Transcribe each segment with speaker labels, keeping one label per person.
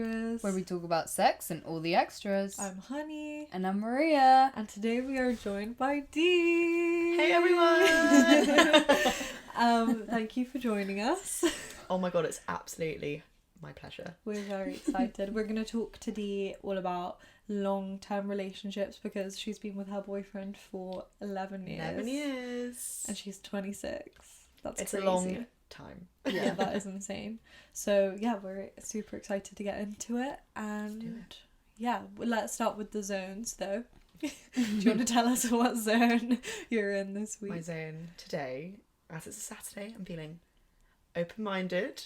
Speaker 1: Extras,
Speaker 2: where we talk about sex and all the extras.
Speaker 1: I'm Honey.
Speaker 2: And I'm Maria.
Speaker 1: And today we are joined by Dee.
Speaker 3: Hey everyone!
Speaker 1: Thank you for joining us.
Speaker 3: Oh my god, it's absolutely my pleasure.
Speaker 1: We're very excited. We're going to talk to Dee all about long-term relationships because she's been with her boyfriend for 11 years.
Speaker 3: 11 years.
Speaker 1: And she's 26. It's
Speaker 3: crazy.
Speaker 1: A
Speaker 3: long time.
Speaker 1: Yeah, that is insane. So yeah, we're super excited to get into it. And yeah, let's start with the zones though. Do you want to tell us what zone you're in this week?
Speaker 3: My zone today, as it's a Saturday, I'm feeling open-minded.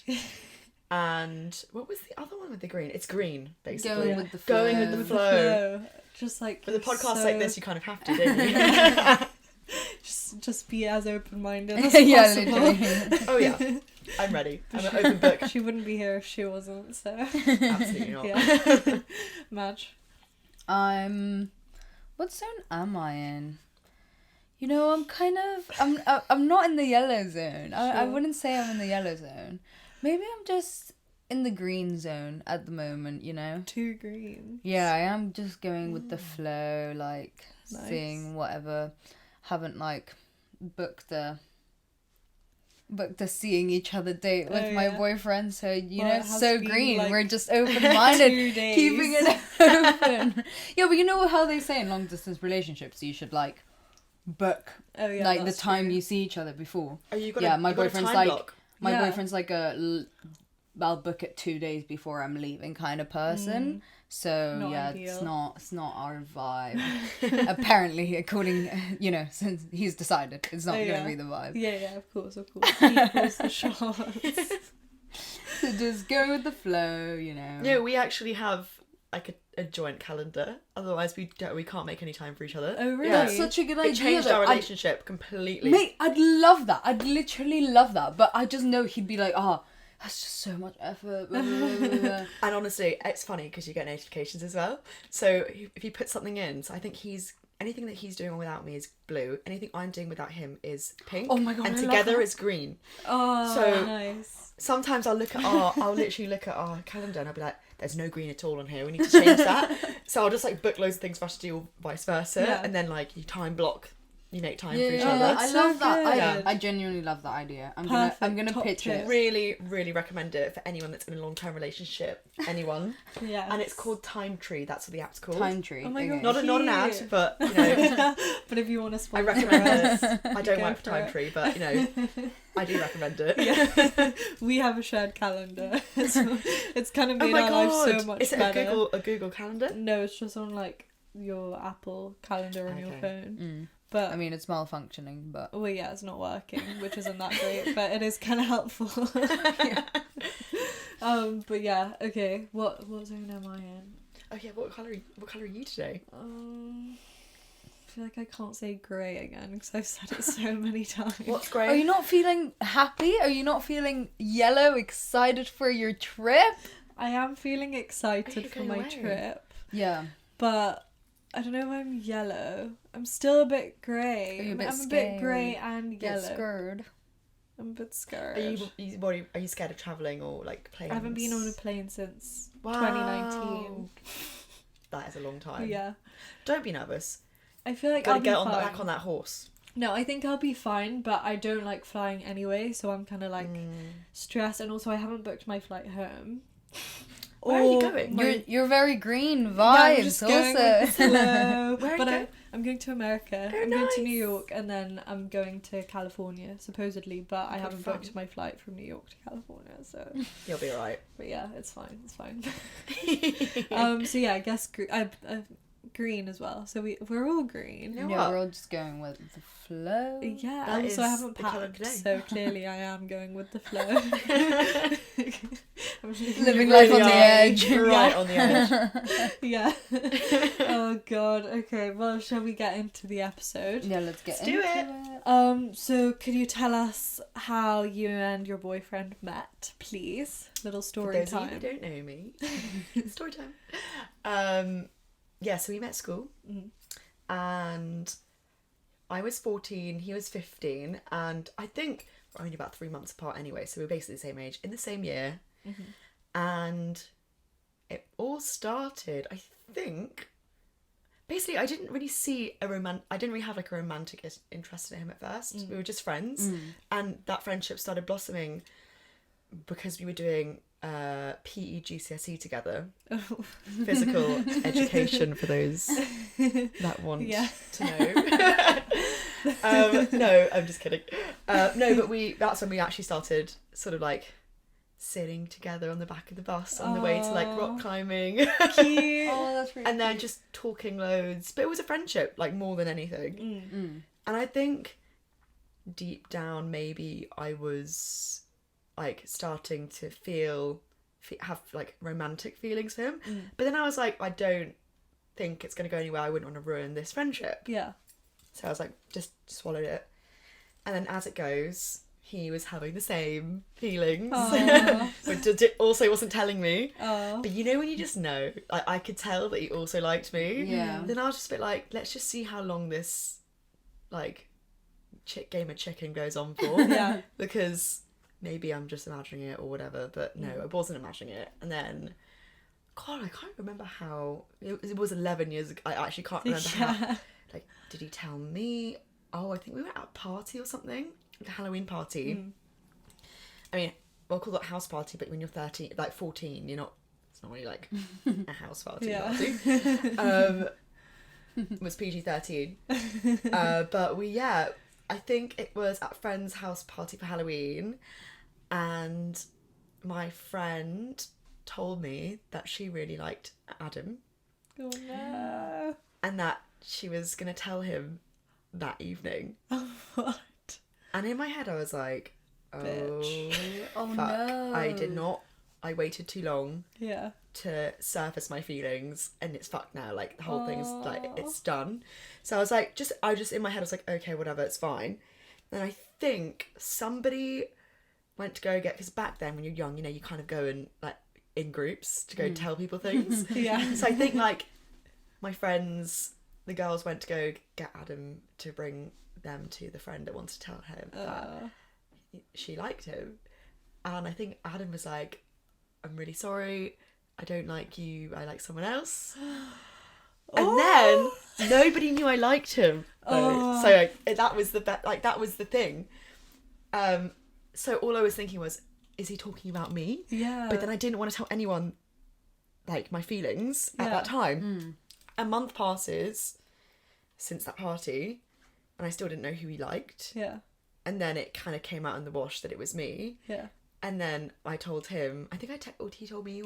Speaker 3: And what was the other one with the green? It's green, basically.
Speaker 2: Going with the flow.
Speaker 3: Going with the flow.
Speaker 1: Just like
Speaker 3: with a podcast like this, you kind of have to, don't you?
Speaker 1: just be as open-minded as
Speaker 2: Yeah,
Speaker 1: possible.
Speaker 2: literally.
Speaker 3: Oh yeah, I'm ready. I'm an open book.
Speaker 1: She wouldn't be here if she wasn't, so.
Speaker 3: Absolutely not.
Speaker 1: Yeah. Madge?
Speaker 2: What zone am I in? You know, I'm not in the yellow zone. I wouldn't say I'm in the yellow zone. Maybe I'm just in the green zone at the moment, you know?
Speaker 1: Two greens.
Speaker 2: Yeah, I am just going with the flow, like,
Speaker 1: Nice.
Speaker 2: seeing whatever. Haven't, like, booked a seeing each other date with my boyfriend, so, you know, it's so green.
Speaker 1: Like
Speaker 2: we're just open-minded,
Speaker 1: 2 days.
Speaker 2: keeping it open. Yeah, but you know how they say in long-distance relationships, you should, like, book, like, the time
Speaker 1: true.
Speaker 2: you see each other before.
Speaker 3: Oh, you got
Speaker 2: my boyfriend's like...
Speaker 3: block.
Speaker 2: My boyfriend's like I'll book it 2 days before I'm leaving kind of person. So
Speaker 1: Not
Speaker 2: yeah,
Speaker 1: ideal.
Speaker 2: it's not our vibe. Apparently, according, you know, since he's decided it's not going to be the vibe.
Speaker 1: Yeah, of course. He calls the shots.
Speaker 2: So just go with the flow, you know.
Speaker 3: No, we actually have like a joint calendar. Otherwise, we can't make any time for each other.
Speaker 1: Oh, really?
Speaker 2: That's such a good idea.
Speaker 3: It changed
Speaker 2: though.
Speaker 3: our relationship completely.
Speaker 2: Mate, I'd love that. I'd literally love that. But I just know he'd be like, that's just so much effort. Blah, blah, blah, blah.
Speaker 3: And honestly, it's funny because you get notifications as well. So if you put something in, so I think anything that he's doing without me is blue. Anything I'm doing without him is pink.
Speaker 2: Oh my God,
Speaker 3: And
Speaker 2: I love
Speaker 3: together
Speaker 2: that.
Speaker 3: is green.
Speaker 1: Oh,
Speaker 3: So-
Speaker 1: nice.
Speaker 3: Sometimes I'll literally look at our calendar and I'll be like, there's no green at all on here. We need to change that. So I'll just like book loads of things for us to do or vice versa.
Speaker 1: Yeah.
Speaker 3: And then like you time block. You make time
Speaker 2: Yeah,
Speaker 3: for each
Speaker 2: yeah,
Speaker 3: other.
Speaker 2: I
Speaker 1: So
Speaker 2: love that.
Speaker 1: good.
Speaker 2: I genuinely love that idea. I'm
Speaker 1: Perfect,
Speaker 2: gonna
Speaker 1: top
Speaker 2: pitch
Speaker 1: tip.
Speaker 2: it.
Speaker 3: Really, really recommend it for anyone that's in a long-term relationship. Anyone.
Speaker 1: Yeah.
Speaker 3: And it's called Time Tree. That's what the app's called.
Speaker 2: Time tree.
Speaker 1: Oh my
Speaker 2: okay.
Speaker 1: God.
Speaker 3: Not an ad,
Speaker 1: Cute.
Speaker 3: but you know,
Speaker 1: But if you want to
Speaker 3: I
Speaker 1: sponsor
Speaker 3: recommend
Speaker 1: us,
Speaker 3: it. I don't
Speaker 1: go
Speaker 3: work for
Speaker 1: for
Speaker 3: Time
Speaker 1: it.
Speaker 3: Tree, but you know, I do recommend it.
Speaker 1: Yeah. We have a shared calendar. It's kind of
Speaker 3: Oh
Speaker 1: made
Speaker 3: my
Speaker 1: our
Speaker 3: god!
Speaker 1: life so much
Speaker 3: Is it
Speaker 1: better.
Speaker 3: a Google calendar?
Speaker 1: No, it's just on like your Apple calendar on your
Speaker 3: Okay.
Speaker 1: phone. But
Speaker 2: I mean, it's malfunctioning, but
Speaker 1: well, yeah, it's not working, which isn't that great, but it is kind of helpful. But yeah, okay. What zone am I in?
Speaker 3: Oh yeah, what colour are you today?
Speaker 1: I feel like I can't say grey again because I've said it so many times.
Speaker 3: What's grey?
Speaker 2: are you not feeling happy? Are you not feeling yellow, excited for your trip?
Speaker 1: I am feeling
Speaker 3: Are
Speaker 1: excited
Speaker 3: you
Speaker 1: for
Speaker 3: going
Speaker 1: my
Speaker 3: away?
Speaker 1: trip,
Speaker 2: Yeah.
Speaker 1: but I don't know if I'm yellow. I'm still a bit grey.
Speaker 2: Are you a bit
Speaker 1: I'm a bit
Speaker 2: scared?
Speaker 1: grey and
Speaker 2: Get
Speaker 1: yellow.
Speaker 2: scared.
Speaker 1: I'm a bit scared.
Speaker 3: Are you scared of travelling or like planes?
Speaker 1: I haven't been on a plane since
Speaker 3: Wow.
Speaker 1: 2019.
Speaker 3: That is a long time.
Speaker 1: Yeah.
Speaker 3: Don't be nervous.
Speaker 1: I feel like
Speaker 3: Gotta
Speaker 1: I'll be
Speaker 3: get
Speaker 1: fine.
Speaker 3: back on that horse.
Speaker 1: No, I think I'll be fine, but I don't like flying anyway, so I'm kind of like stressed, and also I haven't booked my flight home.
Speaker 3: Where are you
Speaker 1: Or
Speaker 3: going?
Speaker 1: my-
Speaker 2: You're very green
Speaker 1: Yeah, I'm
Speaker 2: vibes
Speaker 1: just going with the
Speaker 2: also.
Speaker 1: flow.
Speaker 3: Where are
Speaker 1: But
Speaker 3: you going?
Speaker 1: I'm going to America.
Speaker 3: Oh,
Speaker 1: I'm going to
Speaker 3: nice.
Speaker 1: New York, and then I'm going to California, supposedly, but I
Speaker 3: Good
Speaker 1: haven't
Speaker 3: fun.
Speaker 1: booked my flight from New York to California, so...
Speaker 3: You'll be alright.
Speaker 1: But yeah, it's fine. So yeah, I guess green as well. So we're all green.
Speaker 3: You know
Speaker 2: Yeah,
Speaker 3: what?
Speaker 2: we're all just going with the flow.
Speaker 1: Yeah,
Speaker 3: That
Speaker 1: also I
Speaker 3: is
Speaker 1: haven't
Speaker 3: the colour
Speaker 1: packed,
Speaker 3: today.
Speaker 1: so clearly I am going with the flow. I'm
Speaker 2: Living life on the edge.
Speaker 3: Right on the edge.
Speaker 1: Yeah. Oh god. Okay. Well, shall we get into the episode?
Speaker 2: Yeah, let's get
Speaker 3: Let's do
Speaker 2: into
Speaker 3: it.
Speaker 2: it.
Speaker 1: So could you tell us how you and your boyfriend met, please? Little
Speaker 3: For
Speaker 1: story
Speaker 3: those of you
Speaker 1: time.
Speaker 3: who don't know me, story time. Yeah, so we met at school, and I was 14, he was 15, and I think we're only about 3 months apart anyway, so we're basically the same age, in the same year, and it all started, I think, basically I didn't really have like a romantic interest in him at first. We were just friends, and that friendship started blossoming because we were doing PE GCSE together. Physical education for those that want to know. No, I'm just kidding. No, but that's when we actually started sort of like sitting together on the back of the bus on the way to like rock climbing.
Speaker 1: Cute.
Speaker 2: Oh, that's really
Speaker 3: And then
Speaker 2: cute.
Speaker 3: just talking loads. But it was a friendship, like more than anything. And I think deep down maybe I was like starting to have like romantic feelings for him. But then I was like, I don't think it's going to go anywhere. I wouldn't want to ruin this friendship.
Speaker 1: Yeah.
Speaker 3: So I was like, just swallowed it. And then as it goes, he was having the same feelings. Which also wasn't telling me. But you know when you just know, like I could tell that he also liked me.
Speaker 2: Yeah.
Speaker 3: Then I was just a bit like, let's just see how long this like game of chicken goes on for.
Speaker 1: Yeah.
Speaker 3: Because maybe I'm just imagining it or whatever. But no, I wasn't imagining it. And then, God, I can't remember how. It was 11 years ago. I actually can't remember how. Like, did he tell me? Oh, I think we were at a party or something. Like a Halloween party. I mean, we'll call it a house party, but when you're 13, like 14, you're not, it's not really like a house party. It was PG-13. But I think it was at a friend's house party for Halloween, and my friend told me that she really liked Adam.
Speaker 1: Oh no.
Speaker 3: And that she was going to tell him that evening.
Speaker 1: What?
Speaker 3: And in my head I was like,
Speaker 1: Bitch.
Speaker 2: Oh
Speaker 3: fuck.
Speaker 2: no.
Speaker 3: I did not. I waited too long
Speaker 1: Yeah.
Speaker 3: to surface my feelings, and it's fucked now. Like the whole thing's like, it's done. So I was like, I just in my head I was like, okay, whatever, it's fine. Then I think somebody went to go get, because back then when you're young, you know, you kind of go in like in groups to go tell people things.
Speaker 1: Yeah.
Speaker 3: So I think like my friends, the girls went to go get Adam to bring them to the friend that wanted to tell him that she liked him. And I think Adam was like, I'm really sorry, I don't like you, I like someone else. And then nobody knew I liked him. So that was that was the thing. So all I was thinking was, is he talking about me?
Speaker 1: Yeah.
Speaker 3: But then I didn't want to tell anyone like my feelings at that time. A month passes since that party, and I still didn't know who he liked.
Speaker 1: Yeah.
Speaker 3: And then it kind of came out in the wash that it was me.
Speaker 1: Yeah.
Speaker 3: And then I told him, I think he told me,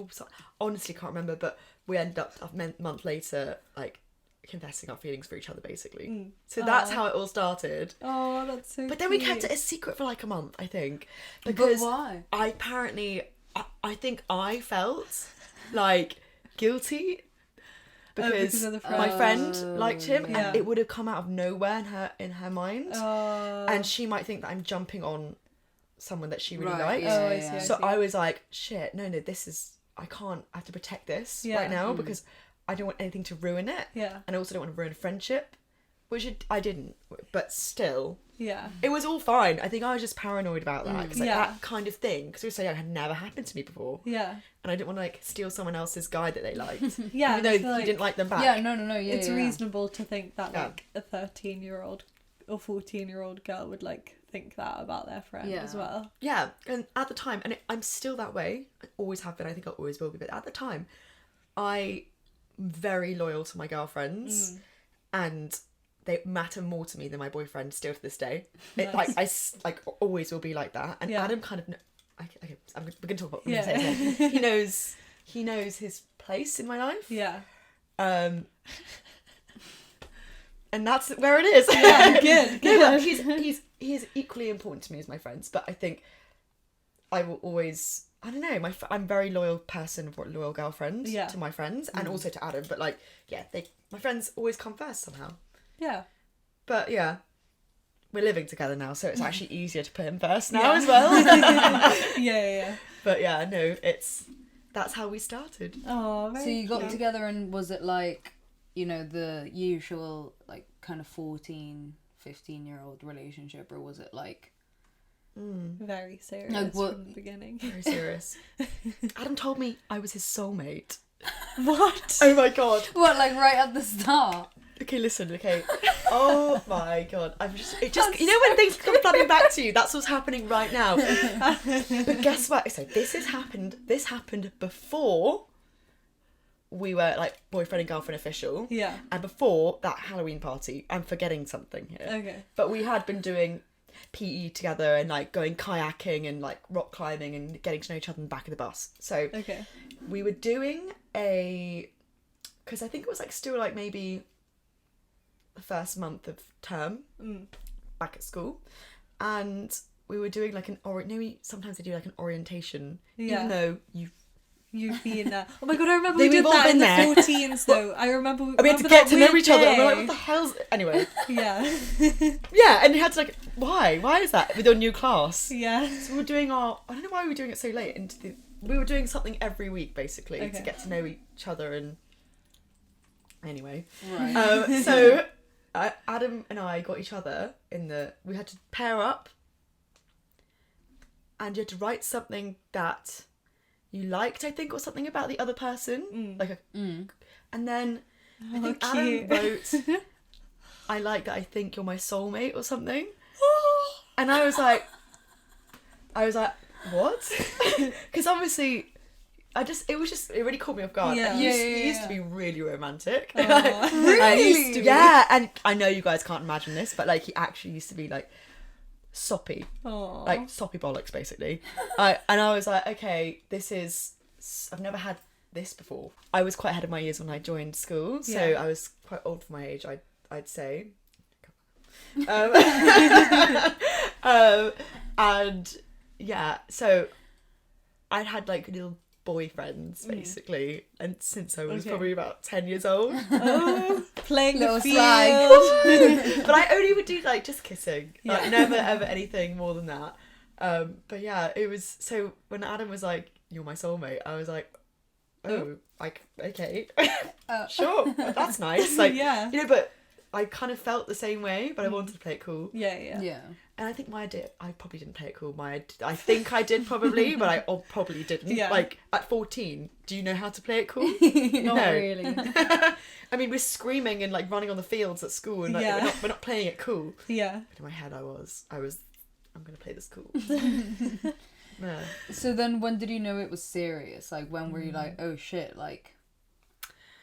Speaker 3: honestly can't remember, but we ended up a month later like confessing our feelings for each other basically. So that's how it all started.
Speaker 1: Oh, that's so
Speaker 3: But then we kept it a secret for like a month, I think.
Speaker 2: But
Speaker 3: Because
Speaker 2: why?
Speaker 3: I think I felt like guilty because
Speaker 1: of the
Speaker 3: my
Speaker 1: friend.
Speaker 3: friend liked him,
Speaker 1: Yeah.
Speaker 3: and it would have come out of nowhere in her mind,
Speaker 1: Oh.
Speaker 3: and she might think that I'm jumping on someone that she really
Speaker 2: Right,
Speaker 3: likes.
Speaker 2: yeah,
Speaker 1: I see, I
Speaker 3: So
Speaker 1: see.
Speaker 3: I was like, shit, no, this is, I have to protect this
Speaker 1: Yeah.
Speaker 3: right now because I don't want anything to ruin it.
Speaker 1: Yeah.
Speaker 3: And I also don't want to ruin a friendship, which I didn't, but still,
Speaker 1: Yeah.
Speaker 3: it was all fine. I think I was just paranoid about that because
Speaker 1: Yeah.
Speaker 3: that kind of thing, because it was so young, had never happened to me before,
Speaker 1: Yeah.
Speaker 3: and I didn't want to like steal someone else's guy that they liked,
Speaker 1: Yeah.
Speaker 3: even though
Speaker 1: I
Speaker 3: he
Speaker 1: feel like
Speaker 3: didn't like them back.
Speaker 2: Yeah, no, yeah.
Speaker 1: it's
Speaker 2: yeah.
Speaker 1: reasonable to think that
Speaker 3: Yeah.
Speaker 1: like a 13-year-old or 14-year-old girl would like think that about their friend as well.
Speaker 3: Yeah, and at the time, and I'm still that way. I always have been. I think I always will be. But at the time, I'm very loyal to my girlfriends, and they matter more to me than my boyfriend still to this day. It,
Speaker 1: Nice.
Speaker 3: I always will be like that. And
Speaker 1: Yeah.
Speaker 3: Adam kind of. Okay, we're gonna talk about.
Speaker 1: Yeah.
Speaker 3: He knows his place in my life.
Speaker 1: Yeah.
Speaker 3: And that's where it is.
Speaker 1: Yeah, good.
Speaker 3: No, but he's equally important to me as my friends. But I think I will always, I don't know, I'm a very loyal person, loyal girlfriend to my friends and also to Adam. But like, yeah, my friends always come first somehow.
Speaker 1: Yeah.
Speaker 3: But yeah, we're living together now, so it's actually easier to put him first now as well.
Speaker 1: Yeah.
Speaker 3: But yeah, no, that's how we started.
Speaker 1: Oh, very
Speaker 2: So you got
Speaker 1: cute.
Speaker 2: together, and was it like, you know, the usual like kind of 14, 15-year-old relationship, or was it like
Speaker 1: Very serious
Speaker 2: Like what-
Speaker 1: from the beginning.
Speaker 3: Very serious. Adam told me I was his soulmate.
Speaker 1: What?
Speaker 3: Oh my god.
Speaker 2: What, like right at the start?
Speaker 3: Okay, listen, okay. Oh my god. You know when things come flooding back to you, that's what's happening right now. But guess what? So this happened before we were like boyfriend and girlfriend official.
Speaker 1: Yeah.
Speaker 3: And before that Halloween party. I'm forgetting something here.
Speaker 1: Okay.
Speaker 3: But we had been doing PE together and like going kayaking and like rock climbing and getting to know each other in the back of the bus. So
Speaker 1: Okay.
Speaker 3: we were doing because I think it was like still like maybe the first month of term back at school, and we were doing like sometimes they do like an orientation, even though
Speaker 1: You've been there. Oh my god, I remember
Speaker 3: We've
Speaker 1: we did
Speaker 3: all
Speaker 1: that
Speaker 3: been
Speaker 1: in the
Speaker 3: there.
Speaker 1: 14s though. I remember
Speaker 3: we had to get to know each other. And we're like, what the hell's... Anyway.
Speaker 1: Yeah.
Speaker 3: Yeah, and you had to like, why is that with your new class?
Speaker 1: Yeah.
Speaker 3: So we were doing I don't know why we were doing it so late we were doing something every week basically to get to know each other. And anyway,
Speaker 2: Right.
Speaker 3: so Adam and I got each other we had to pair up, and you had to write something that you liked, I think, or something about the other person, and then I think Adam wrote, "I like that I think you're my soulmate" or something, and I was like, what? Because obviously, it really caught me off guard.
Speaker 1: Yeah.
Speaker 3: And he used to be really romantic.
Speaker 2: Really?
Speaker 3: Yeah, and I know you guys can't imagine this, but like he actually used to be like soppy.
Speaker 1: Aww.
Speaker 3: Like soppy bollocks basically. And I was like, okay, I've never had this before. I was quite ahead of my years when I joined school, so I was quite old for my age, I'd say. And yeah, so I'd had like little boyfriends basically, and since I was probably about 10 years old.
Speaker 1: Playing
Speaker 2: Little
Speaker 1: the field.
Speaker 2: slag.
Speaker 3: But I only would do like just kissing, like never ever anything more than that. But yeah, it was, so when Adam was like, "You're my soulmate," I was like, oh, like, okay, sure, that's nice, like,
Speaker 1: Yeah.
Speaker 3: you know. But I kind of felt the same way, but I wanted to play it cool.
Speaker 2: Yeah.
Speaker 3: And I think I probably didn't play it cool. I think I did probably, but I probably didn't.
Speaker 1: Yeah.
Speaker 3: Like at 14, do you know how to play it cool?
Speaker 2: Not
Speaker 3: No.
Speaker 2: really.
Speaker 3: I mean, we're screaming and like running on the fields at school, and like, we're not playing it cool.
Speaker 1: Yeah.
Speaker 3: But in my head, I was. I'm gonna play this cool. Yeah.
Speaker 2: So then, when did you know it was serious? Like, when were you like, oh shit, like,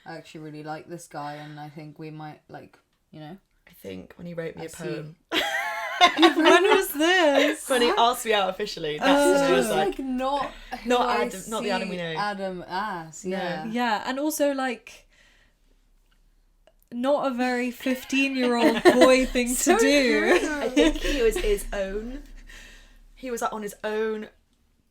Speaker 2: I actually really like this guy, and I think we might, like, you know?
Speaker 3: I think when he wrote me a poem.
Speaker 1: When was this?
Speaker 3: When he asked me out officially, that's when I was like,
Speaker 2: not
Speaker 3: Adam, not the Adam we know.
Speaker 2: Adam as, yeah.
Speaker 1: Yeah, and also like not a very 15-year-old boy thing to do.
Speaker 3: I think he was he was like, on his own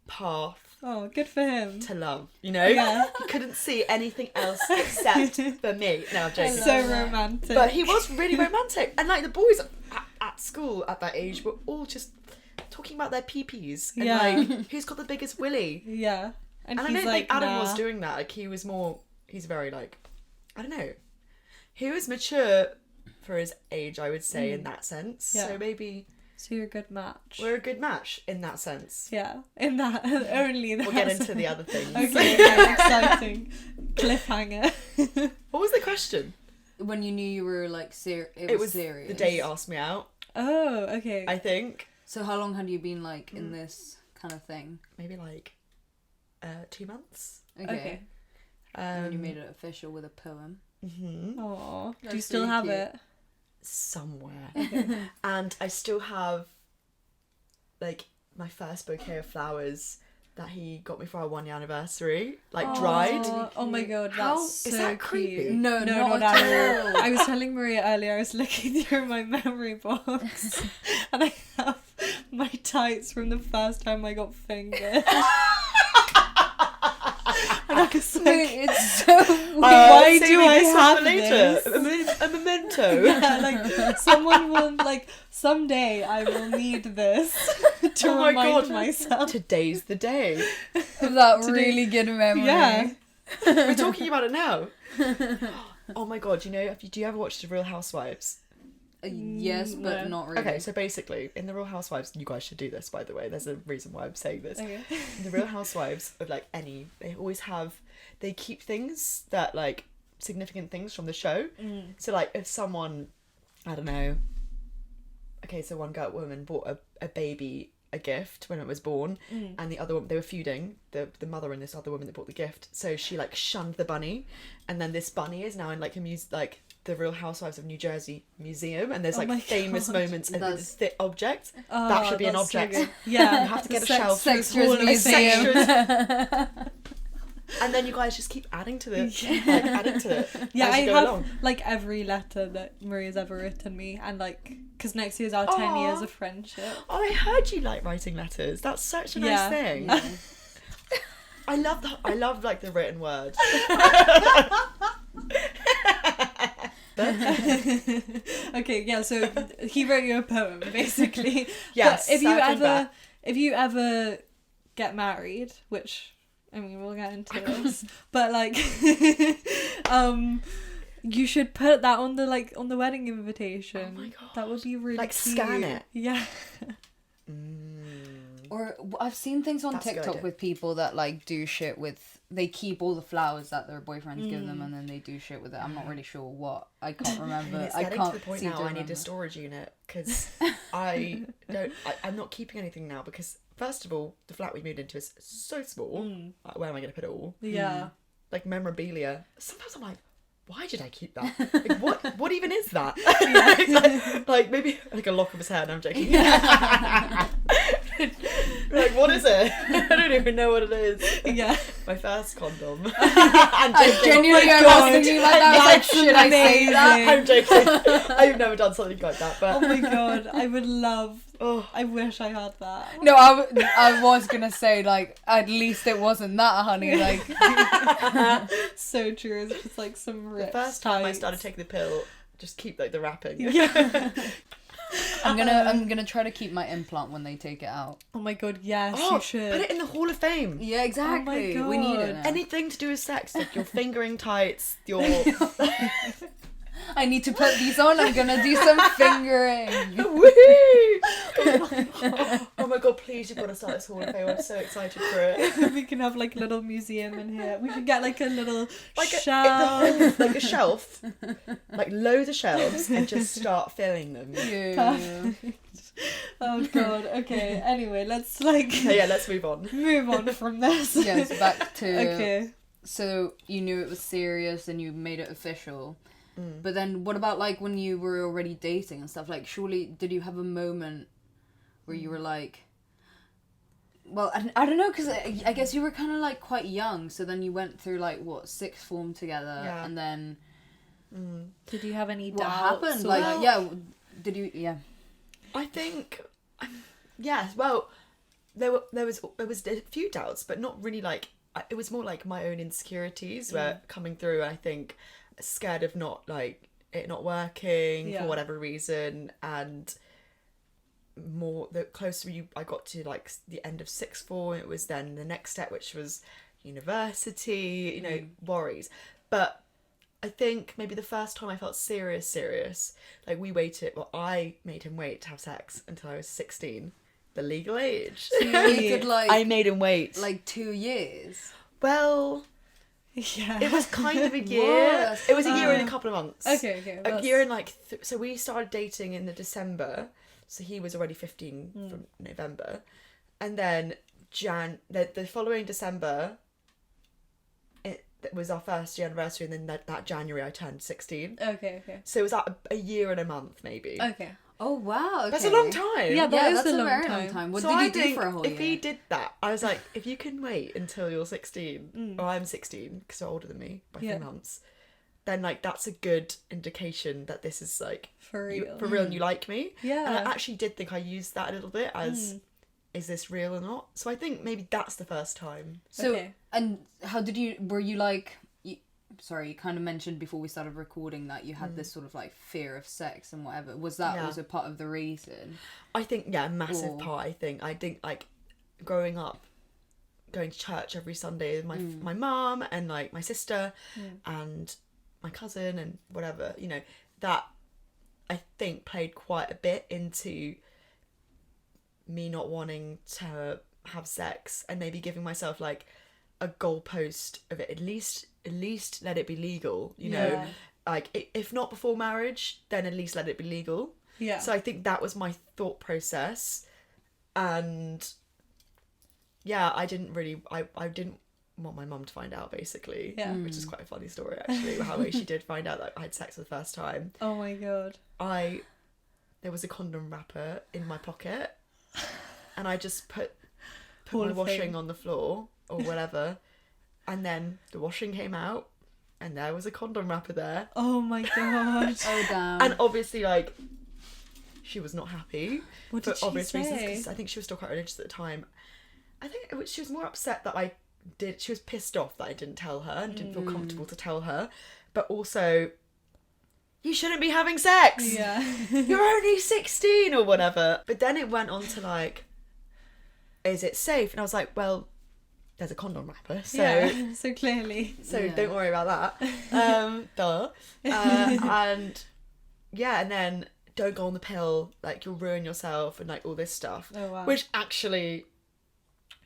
Speaker 3: path
Speaker 1: Oh, good for him.
Speaker 3: to love, you know?
Speaker 1: Yeah.
Speaker 3: He couldn't see anything else except for me. No, I'm joking.
Speaker 1: So romantic.
Speaker 3: But he was really romantic. And like the boys at school at that age were all just talking about their peepees. And like, who's got the biggest willy?
Speaker 1: Yeah. And
Speaker 3: I
Speaker 1: he's
Speaker 3: don't
Speaker 1: like,
Speaker 3: think Adam
Speaker 1: nah.
Speaker 3: was doing that. Like, he's very like, I don't know. He was mature for his age, I would say, in that sense.
Speaker 1: Yeah.
Speaker 3: So maybe
Speaker 1: So you're a good match.
Speaker 3: we're a good match in that sense.
Speaker 1: Yeah, in that, only that.
Speaker 3: We'll get into the other things.
Speaker 1: Okay, exciting. Cliffhanger.
Speaker 3: What was the question?
Speaker 2: When you knew you were like
Speaker 3: It was
Speaker 2: serious.
Speaker 3: the day he asked me out,
Speaker 1: Oh, okay.
Speaker 3: I think.
Speaker 2: So how long had you been like in this kind of thing?
Speaker 3: Maybe like 2 months.
Speaker 1: Okay.
Speaker 2: And you made it official with a poem.
Speaker 3: Mm-hmm.
Speaker 1: Aw. Do you
Speaker 2: That's
Speaker 1: still
Speaker 2: really
Speaker 1: have
Speaker 2: cute.
Speaker 1: it?
Speaker 3: Somewhere. And I still have like my first bouquet of flowers that he got me for our 1 year anniversary, like dried.
Speaker 1: Oh my god, that's
Speaker 3: How-
Speaker 1: so
Speaker 3: is that creepy?
Speaker 1: cute.
Speaker 2: No,
Speaker 1: not
Speaker 2: not
Speaker 1: at
Speaker 2: at
Speaker 1: all. I was telling Maria earlier, I was looking through my memory box and I have my tights from the first time I got fingered. And I was like,
Speaker 2: It's so weird.
Speaker 1: why
Speaker 3: Save
Speaker 1: do
Speaker 3: me
Speaker 1: I
Speaker 3: this
Speaker 1: have
Speaker 3: for later? A memento.
Speaker 1: yeah, like someone will, like, someday I will need this to
Speaker 3: Oh my
Speaker 1: remind
Speaker 3: God.
Speaker 1: myself.
Speaker 3: Today's the day.
Speaker 2: That really good memory.
Speaker 1: Yeah.
Speaker 3: We're talking about it now. Oh my god, do you ever watch The Real Housewives?
Speaker 2: Yes, but
Speaker 1: No.
Speaker 2: not really.
Speaker 3: Okay, so basically, in the Real Housewives, you guys should do this, by the way. There's a reason why I'm saying this.
Speaker 1: Okay.
Speaker 3: In the Real Housewives of like they always they keep things that like significant things from the show. So like if someone, I don't know. Okay, so one woman bought a baby a gift when it was born, and the other one, they were feuding, the mother and this other woman that bought the gift, so she like shunned the bunny, and then this bunny is now in like like the Real Housewives of New Jersey museum, and there's like famous moments of this object. That should be an object.
Speaker 1: So yeah,
Speaker 3: you have to get a shelf.
Speaker 2: Sextras museum.
Speaker 3: And then you guys just keep adding to it, like adding to it.
Speaker 1: Yeah,
Speaker 3: as
Speaker 1: I
Speaker 3: you go
Speaker 1: have
Speaker 3: along.
Speaker 1: like every letter that Maria's ever written me, and like because next year's our 10 years of friendship.
Speaker 3: Oh, I heard you like writing letters. That's such a nice thing. I love that. I love like the written word.
Speaker 1: Okay, yeah. So he wrote you a poem, basically.
Speaker 3: Yes.
Speaker 1: But if you ever get married, which I mean we'll get into this, but like, you should put that on the wedding invitation.
Speaker 3: Oh my God.
Speaker 1: That would be really
Speaker 3: Like
Speaker 1: cute.
Speaker 3: scan it.
Speaker 1: Yeah.
Speaker 2: Or I've seen things on
Speaker 3: That's a good
Speaker 2: TikTok
Speaker 3: idea.
Speaker 2: with people that like do shit with, they keep all the flowers that their boyfriends give them and then they do shit with it. I'm not really sure what. I can't remember.
Speaker 3: It's
Speaker 2: I
Speaker 3: getting
Speaker 2: can't
Speaker 3: to the point
Speaker 2: seem
Speaker 3: now
Speaker 2: to
Speaker 3: I need
Speaker 2: remember.
Speaker 3: a storage unit because I'm not keeping anything now because first of all the flat we moved into is so small. Like, where am I going to put it all?
Speaker 1: Yeah.
Speaker 3: Like memorabilia. Sometimes I'm like, why did I keep that? Like, what even is that? like maybe like a lock of his hair. No, I'm joking. Like, what is it? I don't even know what it is.
Speaker 1: Yeah.
Speaker 3: My first condom.
Speaker 2: I genuinely
Speaker 1: Oh my
Speaker 2: was
Speaker 1: God.
Speaker 2: thinking about that. I was like,
Speaker 1: That's
Speaker 2: should I say that?
Speaker 3: I'm joking. I've never done something like that, but
Speaker 1: Oh my God, I would love.
Speaker 3: oh,
Speaker 1: I wish I had that.
Speaker 2: No, I was gonna say like at least it wasn't that, honey. Like
Speaker 1: So true. It's just like some
Speaker 3: the
Speaker 1: rich
Speaker 3: first time I
Speaker 1: tights.
Speaker 3: started taking the pill, just keep like the wrapping.
Speaker 1: Yeah.
Speaker 2: I'm gonna try to keep my implant when they take it out.
Speaker 1: Oh my God, yes,
Speaker 3: Oh,
Speaker 1: you should.
Speaker 3: put it in the Hall of Fame.
Speaker 2: Yeah, exactly. We need it.
Speaker 1: God.
Speaker 2: Now.
Speaker 3: Anything to do with sex, like your fingering tights, your
Speaker 2: I need to put these on. I'm gonna do some fingering.
Speaker 3: Woohoo! Oh my God, please, you've got to start this Hall of Fame. I'm so excited for it.
Speaker 1: We can have like a little museum in here. We could get like a little
Speaker 3: Like
Speaker 1: shelf.
Speaker 3: like a shelf, like loads of shelves, and just start filling them.
Speaker 2: Yeah.
Speaker 1: Oh God. Okay. Anyway, let's like
Speaker 3: Okay, yeah, let's move on.
Speaker 1: move on from this.
Speaker 2: Yes, back to.
Speaker 1: Okay.
Speaker 2: So you knew it was serious and you made it official. But then what about like when you were already dating and stuff? Like surely did you have a moment where you were like, well, I don't know, because I guess you were kind of like quite young, so then you went through like what, sixth form together,
Speaker 3: Yeah.
Speaker 2: and then
Speaker 1: Did you have any
Speaker 2: what
Speaker 1: doubts?
Speaker 2: happened?
Speaker 1: or-
Speaker 2: Like yeah, did you
Speaker 3: I think, yes. Well, there was a few doubts, but not really like. It was more like my own insecurities were coming through. I think scared of not like it not working
Speaker 1: Yeah.
Speaker 3: for whatever reason, and more the closer I got to like the end of sixth form, it was then the next step, which was university. You know, worries, but. I think maybe the first time I felt serious, like I made him wait to have sex until I was 16, the legal age.
Speaker 2: so you waited like
Speaker 3: I made him wait.
Speaker 2: like 2 years?
Speaker 3: Well,
Speaker 1: Yeah.
Speaker 3: it was kind of a year.
Speaker 2: What?
Speaker 3: It was a year and a couple of months.
Speaker 1: Okay.
Speaker 3: A year and like, so we started dating in the December, so he was already 15 from November. And then the following December, it was our first year anniversary, and then that January I turned 16.
Speaker 1: Okay.
Speaker 3: So it was like a year and a month, maybe.
Speaker 1: Okay.
Speaker 2: Oh wow, okay.
Speaker 3: That's a long time.
Speaker 1: Yeah, that is
Speaker 2: that's
Speaker 1: a long
Speaker 2: very
Speaker 1: time.
Speaker 2: long time. What
Speaker 3: So
Speaker 2: did
Speaker 3: I
Speaker 2: you do
Speaker 3: think
Speaker 2: for a whole year?
Speaker 3: if he did that, I was like, if you can wait until you're 16, or I'm 16, because you're older than me by 3 months, then like that's a good indication that this is like
Speaker 1: For real.
Speaker 3: for real, and you like me.
Speaker 1: Yeah.
Speaker 3: And I actually did think I used that a little bit as, is this real or not? So I think maybe that's the first time.
Speaker 2: So
Speaker 1: Okay.
Speaker 2: and how did you? Were you like? Sorry, you kind of mentioned before we started recording that you had this sort of like fear of sex and whatever. Was that
Speaker 3: Yeah.
Speaker 2: also part of the reason?
Speaker 3: I think, yeah, a massive
Speaker 2: Or-
Speaker 3: part. I think like growing up, going to church every Sunday with my mum and like my sister and my cousin and whatever, you know, that I think played quite a bit into me not wanting to have sex, and maybe giving myself like a goalpost of it. At least let it be legal, you know.
Speaker 1: Yeah.
Speaker 3: Like, if not before marriage, then at least let it be legal.
Speaker 1: Yeah.
Speaker 3: So I think that was my thought process. And yeah, I didn't want my mum to find out, basically.
Speaker 1: Yeah.
Speaker 3: Which is quite a funny story, actually, how she did find out that I had sex for the first time.
Speaker 1: Oh my god.
Speaker 3: There was a condom wrapper in my pocket, and I just put
Speaker 1: Hall
Speaker 3: my
Speaker 1: of
Speaker 3: washing
Speaker 1: Fame.
Speaker 3: on the floor or whatever, and then the washing came out, and there was a condom wrapper there.
Speaker 1: Oh my god.
Speaker 2: Oh damn.
Speaker 3: And obviously, like, she was not happy
Speaker 1: What
Speaker 3: for
Speaker 1: did she
Speaker 3: obvious reasons,
Speaker 1: say?
Speaker 3: because I think she was still quite religious at the time. I think she was more upset that she was pissed off that I didn't tell her and didn't feel comfortable to tell her, but also, you shouldn't be having sex.
Speaker 1: Yeah.
Speaker 3: You're only 16 or whatever. But then it went on to like, is it safe? And I was like, well, there's a condom wrapper, so
Speaker 1: Yeah. So clearly.
Speaker 3: so don't worry about that. Duh. And yeah, and then don't go on the pill, like you'll ruin yourself and like all this stuff.
Speaker 1: Oh wow.
Speaker 3: Which actually,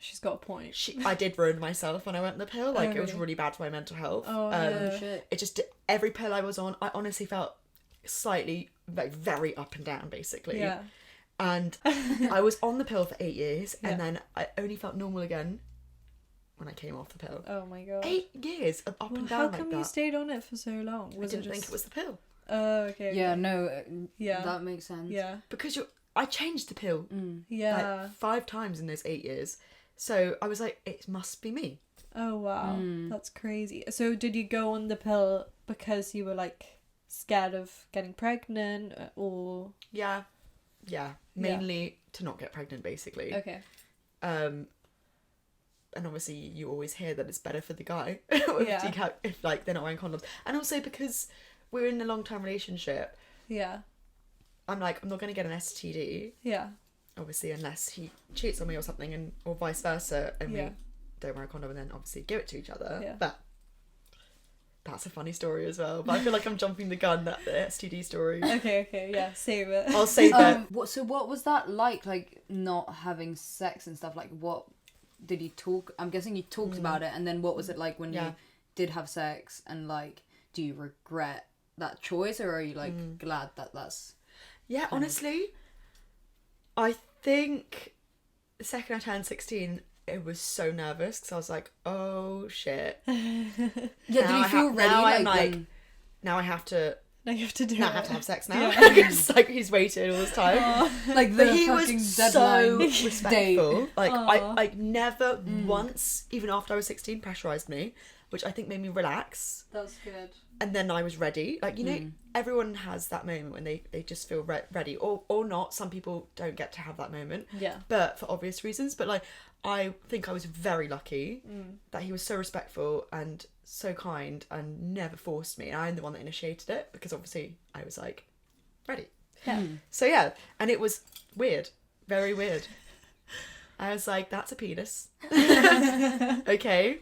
Speaker 1: She's got a point.
Speaker 3: I did ruin myself when I went on the pill. Like, it was
Speaker 1: really?
Speaker 3: really bad for my mental health.
Speaker 1: Oh,
Speaker 2: Oh
Speaker 1: yeah.
Speaker 2: shit.
Speaker 3: It just, every pill I was on, I honestly felt slightly, like, very up and down, basically.
Speaker 1: Yeah.
Speaker 3: And I was on the pill for 8 years, and
Speaker 1: Yeah.
Speaker 3: then I only felt normal again when I came off the pill.
Speaker 1: Oh my god.
Speaker 3: 8 years of up
Speaker 1: Well,
Speaker 3: and
Speaker 1: how
Speaker 3: down
Speaker 1: come
Speaker 3: like
Speaker 1: you
Speaker 3: that.
Speaker 1: stayed on it for so long?
Speaker 3: I
Speaker 1: Was
Speaker 3: didn't
Speaker 1: it just...
Speaker 3: think it was the pill.
Speaker 1: Oh, okay.
Speaker 2: Yeah,
Speaker 1: okay.
Speaker 2: no.
Speaker 1: Yeah.
Speaker 2: That makes sense.
Speaker 1: Yeah.
Speaker 3: Because I changed the pill
Speaker 1: Yeah.
Speaker 3: like 5 times in those 8 years. So I was like, it must be me.
Speaker 1: Oh wow. That's crazy. So did you go on the pill because you were like scared of getting pregnant or...
Speaker 3: Yeah. Mainly to not get pregnant, basically.
Speaker 1: Okay.
Speaker 3: And obviously you always hear that it's better for the guy
Speaker 1: Yeah.
Speaker 3: if like they're not wearing condoms. And also because we're in a long-term relationship,
Speaker 1: Yeah.
Speaker 3: I'm like, I'm not going to get an STD,
Speaker 1: Yeah.
Speaker 3: obviously, unless he cheats on me or something, or vice versa, and
Speaker 1: Yeah.
Speaker 3: we don't wear a condom and then obviously give it to each other.
Speaker 1: Yeah.
Speaker 3: But that's a funny story as well. But I feel like I'm jumping the gun, that the STD story.
Speaker 1: Okay, yeah, save it.
Speaker 3: I'll save it.
Speaker 2: What was that like not having sex and stuff? Like, what did you talk? I'm guessing you talked about it, and then what was it like when you did have sex? And like, do you regret that choice, or are you like glad that that's...
Speaker 3: Yeah, honestly, I think the second I turned 16, it was so nervous because I was like, oh shit.
Speaker 2: Yeah,
Speaker 3: Now
Speaker 2: did you
Speaker 3: I
Speaker 2: feel
Speaker 3: ha-
Speaker 2: ready?
Speaker 3: now I'm
Speaker 2: like,
Speaker 3: like,
Speaker 2: then-
Speaker 3: now I have to
Speaker 1: Now you have to do
Speaker 3: now
Speaker 1: it.
Speaker 3: I have to have sex now.
Speaker 1: Yeah.
Speaker 3: It's like he's waited all this time.
Speaker 2: like the
Speaker 3: But he
Speaker 2: fucking
Speaker 3: was
Speaker 2: deadline
Speaker 3: so respectful. Like
Speaker 1: Aw.
Speaker 3: I never once, even after I was 16, pressurized me, which I think made me relax.
Speaker 1: That's good.
Speaker 3: And then I was ready. Like, you know, everyone has that moment when they just feel ready, or not. Some people don't get to have that moment.
Speaker 1: Yeah.
Speaker 3: But for obvious reasons. But like, I think I was very lucky that he was so respectful and so kind and never forced me. And I'm the one that initiated it because obviously I was like, ready.
Speaker 1: Yeah.
Speaker 3: So yeah, and it was weird, very weird. I was like, that's a penis. Okay.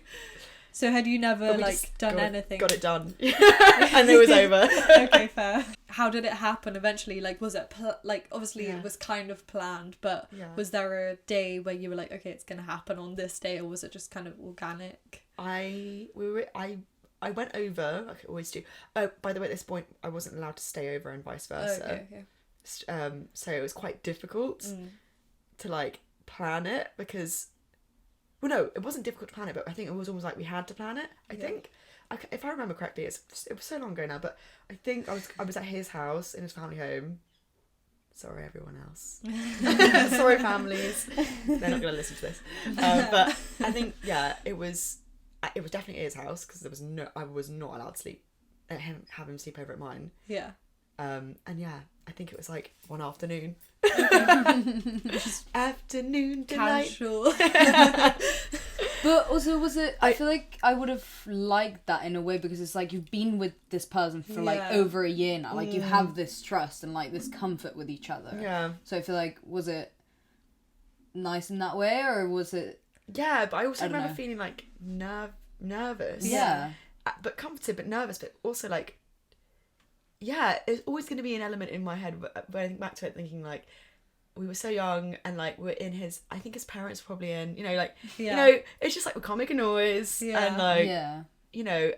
Speaker 1: So had you never
Speaker 3: But we
Speaker 1: like
Speaker 3: just
Speaker 1: done anything?
Speaker 3: Got it done. And it was over.
Speaker 1: Okay, fair. How did it happen eventually? Like, was it like obviously
Speaker 3: Yeah.
Speaker 1: it was kind of planned, but
Speaker 3: Yeah.
Speaker 1: was there a day where you were like, okay, it's gonna happen on this day, or was it just kind of organic?
Speaker 3: I went over, like I always do. Oh, by the way, at this point I wasn't allowed to stay over and vice versa.
Speaker 1: Okay.
Speaker 3: So it was quite difficult to like plan it because, well, no, it wasn't difficult to plan it, but I think it was almost like we had to plan it. I think, if I remember correctly, it was so long ago now, but I think I was at his house in his family home. Sorry, everyone else. Sorry, families. They're not going to listen to this. But I think it was definitely at his house because I was not allowed to sleep, have him sleep over at mine.
Speaker 1: Yeah.
Speaker 3: And yeah, I think it was like one afternoon. Afternoon delight.
Speaker 1: Casual.
Speaker 2: But also, was it? I feel like I would have liked that in a way because it's like you've been with this person for like
Speaker 1: Yeah.
Speaker 2: over a year now. Like you have this trust and like this comfort with each other.
Speaker 3: Yeah.
Speaker 2: So I feel like, was it nice in that way, or was it?
Speaker 3: Yeah, but I also
Speaker 2: don't
Speaker 3: remember
Speaker 2: know.
Speaker 3: feeling like nervous.
Speaker 2: Yeah.
Speaker 3: But comforted, but nervous, but also like yeah, it's always going to be an element in my head but I think back to it thinking like we were so young and like we're in his, I think his parents were probably in, you know, like, you know, it's just like we can't make a noise and like, you know,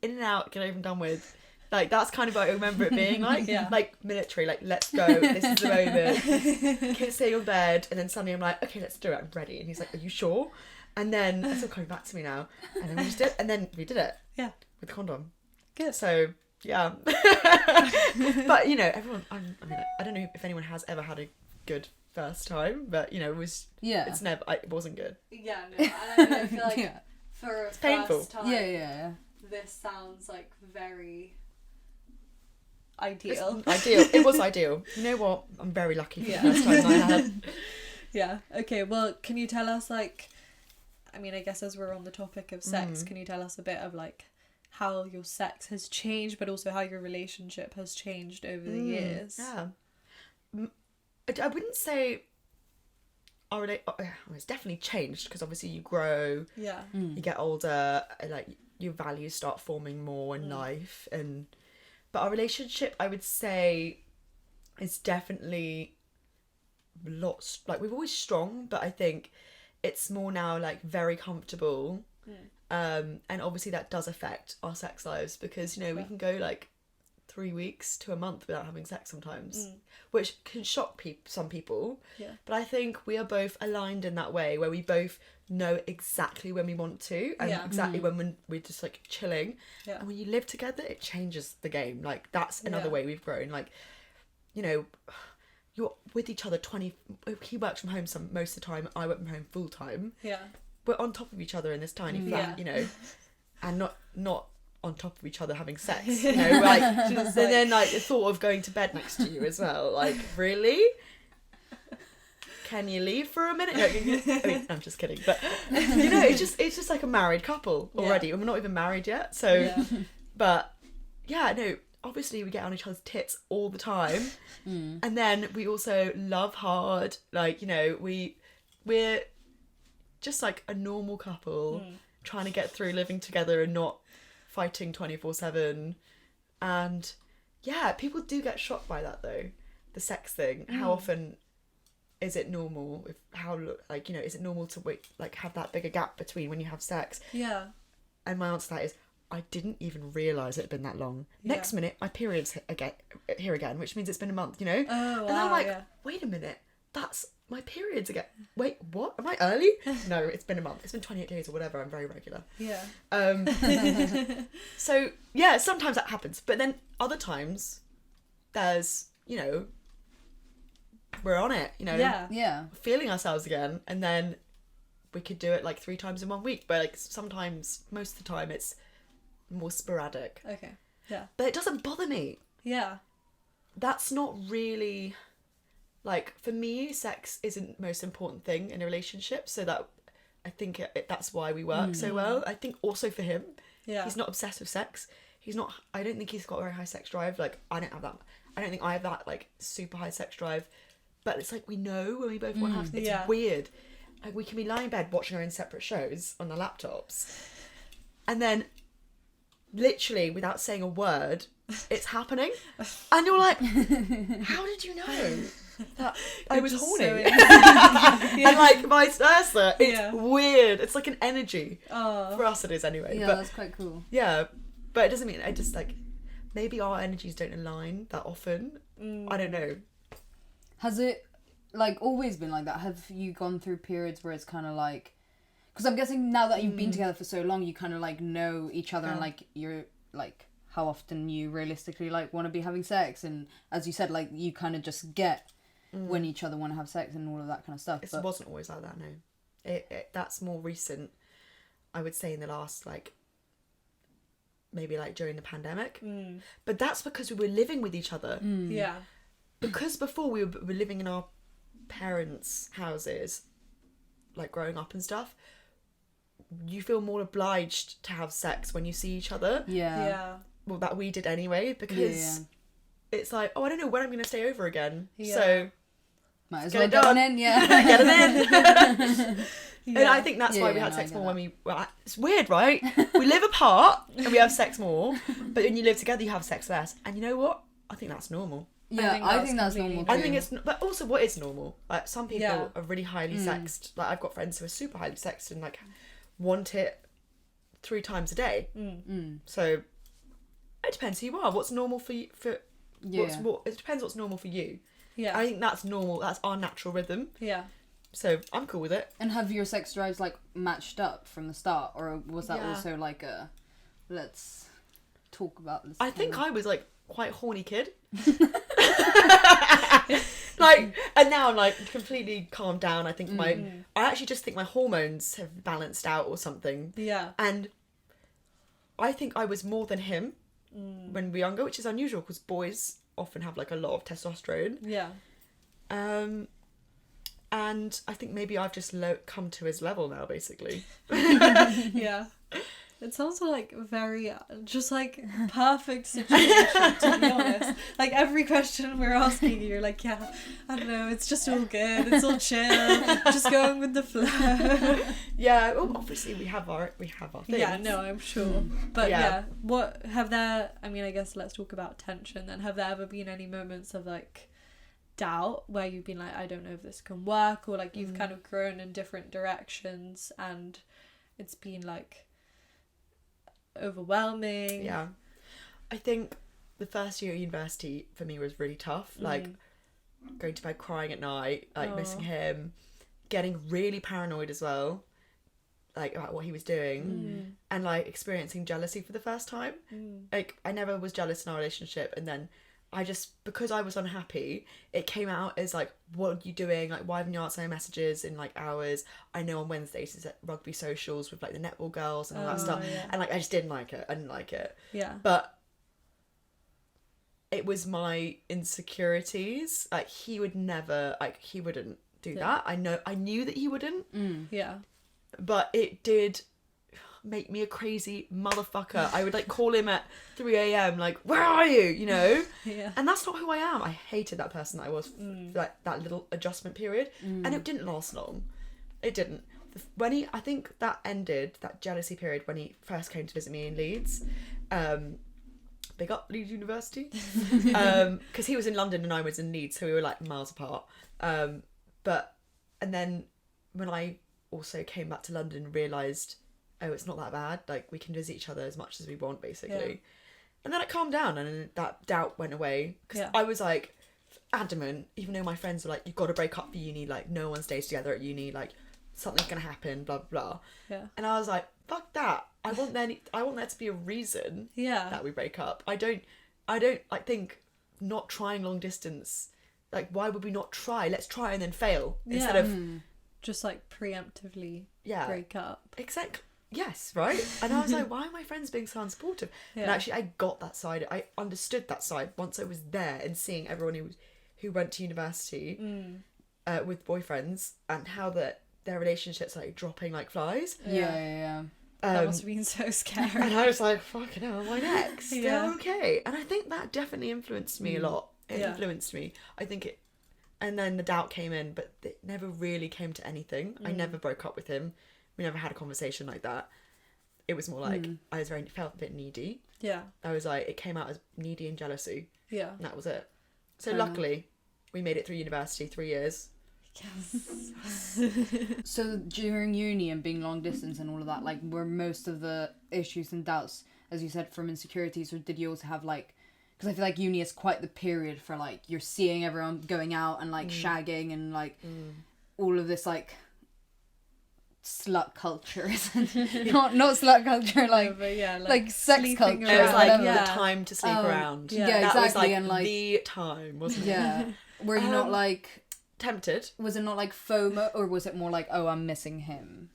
Speaker 3: in and out, get over and done with. Like, that's kind of what I remember it being like. Like, military, like, let's go, this is the moment. Kids stay on bed, and then suddenly I'm like, okay, let's do it, I'm ready. And he's like, are you sure? And then, it's all coming back to me now. And then we just did it, and then we did it. Yeah. With a condom.
Speaker 1: Good.
Speaker 3: So, yeah. But, you know, everyone, I mean, I don't know if anyone has ever had a good first time, but, you know, it was, it's never, it wasn't good.
Speaker 1: Yeah, no, I feel like for a
Speaker 3: it's painful.
Speaker 1: First time, this sounds like very ideal.
Speaker 3: Ideal. It was ideal. You know what? I'm very lucky for the first time I had.
Speaker 1: Yeah. Okay. Well, can you tell us, like, I mean, I guess as we're on the topic of sex, can you tell us a bit of like how your sex has changed, but also how your relationship has changed over the years?
Speaker 3: Yeah. I wouldn't say it's definitely changed because obviously you grow. Yeah. You get older. Like your values start forming more in life, but our relationship, I would say, is definitely lots, like we're always strong, but I think it's more now like very comfortable. And obviously that does affect our sex lives because, you know, we can go like 3 weeks to a month without having sex sometimes, which can shock some people. Yeah. But I think we are both aligned in that way where we both know exactly when we want to and exactly when we're just like chilling. Yeah. And when you live together, it changes the game. Like that's another way we've grown. Like, you know, you're with each other he works from home most of the time, I work from home full time. Yeah. We're on top of each other in this tiny flat, you know, and not on top of each other having sex, you know, like, and then like the thought of going to bed next to you as well, like, really? Can you leave for a minute? I mean, I'm just kidding, but you know, it's just like a married couple already, and we're not even married yet, so, but yeah, no, obviously we get on each other's tits all the time, and then we also love hard, like, you know, we're just like a normal couple trying to get through living together and not fighting 24/7. And yeah, people do get shocked by that though, the sex thing. How often is it normal? Like, you know, is it normal to like have that bigger gap between when you have sex? Yeah. And my answer to that is I didn't even realise it had been that long. Next minute my period's here again, which means it's been a month, you know? Oh, wow, and I'm like, wait a minute, that's my periods again. Wait, what? Am I early? No, it's been a month. It's been 28 days or whatever. I'm very regular. Yeah. So, yeah, sometimes that happens. But then other times, there's, you know, we're on it, you know. Yeah. Feeling ourselves again. And then we could do it like 3 times in 1 week. But like sometimes, most of the time, it's more sporadic. Okay. Yeah. But it doesn't bother me. Yeah. That's not really... Like, for me, sex isn't the most important thing in a relationship, so that I think that's why we work so well. I think also for him, he's not obsessed with sex. I don't think he's got a very high sex drive. Like, I don't have that. I don't think I have that, like, super high sex drive. But it's like, we know when we both want to have... It's weird. Like, we can be lying in bed watching our own separate shows on our laptops. And then, literally, without saying a word, it's happening. And you're like, how did you know? That I was horny. So and like vice versa. It's weird. It's like an energy. For us it is anyway.
Speaker 2: Yeah, but, that's quite cool.
Speaker 3: Yeah. But it doesn't mean I just like maybe our energies don't align that often. I don't know.
Speaker 2: Has it like always been like that? Have you gone through periods where it's kind of like, because I'm guessing now that you've been together for so long, you kind of like know each other and like you're like how often you realistically like want to be having sex, and as you said, like you kind of just get when each other want to have sex and all of that kind of stuff.
Speaker 3: It wasn't always like that, no. It that's more recent, I would say, in the last, like, maybe, like, during the pandemic. But that's because we were living with each other. Yeah. Because before we were living in our parents' houses, like, growing up and stuff, you feel more obliged to have sex when you see each other. Yeah. Well, that we did anyway, because... It's like, oh, I don't know when I'm going to stay over again. So...
Speaker 2: Might as well get one in,
Speaker 3: Get it in. And I think that's why we had sex more when we were it's weird, right? We live apart and we have sex more, but when you live together you have sex less. And you know what? I think that's normal.
Speaker 2: Yeah, I think that's normal too.
Speaker 3: I think it's, but also what is normal? Like some people are really highly sexed. Like I've got friends who are super highly sexed and like want it 3 times a day. So it depends who you are. What's normal for you? It depends what's normal for you.
Speaker 1: Yeah,
Speaker 3: I think that's normal. That's our natural rhythm.
Speaker 1: Yeah.
Speaker 3: So I'm cool with it.
Speaker 2: And have your sex drives like matched up from the start, or was that also like a let's talk about this?
Speaker 3: I think I was like quite horny kid. Like, and now I'm like completely calmed down. I think I actually just think my hormones have balanced out or something.
Speaker 1: Yeah.
Speaker 3: And I think I was more than him when we were younger, which is unusual because boys often have like a lot of testosterone.
Speaker 1: Yeah.
Speaker 3: And I think maybe I've just come to his level now, basically.
Speaker 1: Yeah. It sounds like very, just like perfect situation, to be honest. Like every question we're asking you, you're like, yeah, I don't know, it's just all good, it's all chill, just going with the flow.
Speaker 3: Yeah, well, obviously we have our things.
Speaker 1: Yeah, no, I'm sure. But yeah, what have there, I mean, I guess let's talk about tension then. Have there ever been any moments of like doubt where you've been like, I don't know if this can work, or like you've kind of grown in different directions and it's been like overwhelming?
Speaker 3: Yeah, I think the first year at university for me was really tough. Like going to bed crying at night, like missing him, getting really paranoid as well, like about what he was doing, and like experiencing jealousy for the first time. Like I never was jealous in our relationship, and then I just, because I was unhappy, it came out as like, what are you doing? Like, why haven't you answered my messages in like hours? I know on Wednesdays it's at rugby socials with like the netball girls and all that stuff.
Speaker 1: Yeah.
Speaker 3: And like, I just didn't like it. I didn't like it.
Speaker 1: Yeah.
Speaker 3: But it was my insecurities. Like, he would never, like, he wouldn't do that. I knew that he wouldn't.
Speaker 1: Yeah.
Speaker 3: But it did make me a crazy motherfucker. I would like call him at 3 a.m. like, where are you? You know?
Speaker 1: Yeah.
Speaker 3: And that's not who I am. I hated that person that I was, like that little adjustment period. And it didn't last long. It didn't. I think that ended, that jealousy period, when he first came to visit me in Leeds. Big up Leeds University. Because he was in London and I was in Leeds, so we were like miles apart. And then when I also came back to London and realised, oh, it's not that bad, like we can visit each other as much as we want, basically. And then it calmed down and that doubt went away, because I was like adamant, even though my friends were like, you've got to break up for uni, like no one stays together at uni, like something's gonna happen, blah blah blah. And I was like, fuck that, I want there to be a reason that we break up. I don't like think not trying long distance, like why would we not try? Let's try and then fail instead of
Speaker 1: just like preemptively break up.
Speaker 3: Exactly. Yes, right? And I was like, why are my friends being so unsupportive? And actually I got that side. I understood that side once I was there and seeing everyone who went to university with boyfriends and how their relationships are like dropping like flies.
Speaker 2: Yeah.
Speaker 1: That must have been so scary.
Speaker 3: And I was like, fucking hell, am I next? They're okay. And I think that definitely influenced me a lot. It influenced me. I think it, and then the doubt came in, but it never really came to anything. I never broke up with him. We never had a conversation like that. It was more like I felt a bit needy. Yeah. I was like, it came out as needy and jealousy. Yeah. And that was it. So luckily, we made it through university, 3 years.
Speaker 1: Yes.
Speaker 2: So during uni and being long distance and all of that, like, were most of the issues and doubts, as you said, from insecurities, or did you also have like, because I feel like uni is quite the period for like, you're seeing everyone going out and like shagging and like all of this like slut culture, isn't not slut culture, like like sex culture.
Speaker 3: It was like the time to sleep around.
Speaker 2: Yeah,
Speaker 3: that
Speaker 2: exactly.
Speaker 3: was like
Speaker 2: and like
Speaker 3: the time, wasn't it?
Speaker 2: Yeah. Were you not like
Speaker 3: tempted?
Speaker 2: Was it not like FOMO, or was it more like, oh, I'm missing him?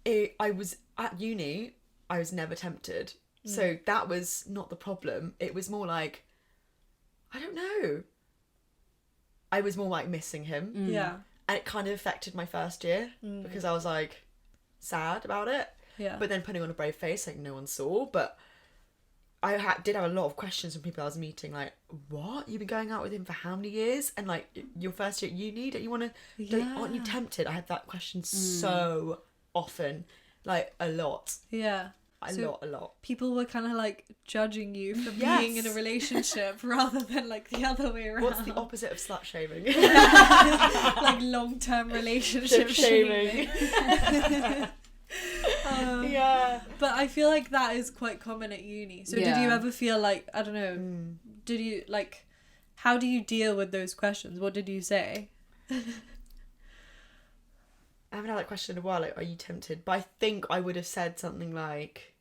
Speaker 3: I was at uni. I was never tempted, so that was not the problem. It was more like, I don't know. I was more like missing him.
Speaker 1: Yeah.
Speaker 3: And it kind of affected my first year because I was like sad about it.
Speaker 1: Yeah.
Speaker 3: But then putting on a brave face, like no one saw. But I did have a lot of questions from people I was meeting, like, what? You've been going out with him for how many years? And like your first year at uni, don't you want to, aren't you tempted? I had that question so often, like a lot.
Speaker 1: Yeah.
Speaker 3: A lot.
Speaker 1: People were kind of like judging you for
Speaker 3: Yes.
Speaker 1: being in a relationship rather than like the other way around.
Speaker 3: What's the opposite of slut shaming?
Speaker 1: Like long-term relationship shaming.
Speaker 3: Yeah.
Speaker 1: But I feel like that is quite common at uni. So did you ever feel like, I don't know, did you like, how do you deal with those questions? What did you say?
Speaker 3: I haven't had that question in a while, like, are you tempted? But I think I would have said something like,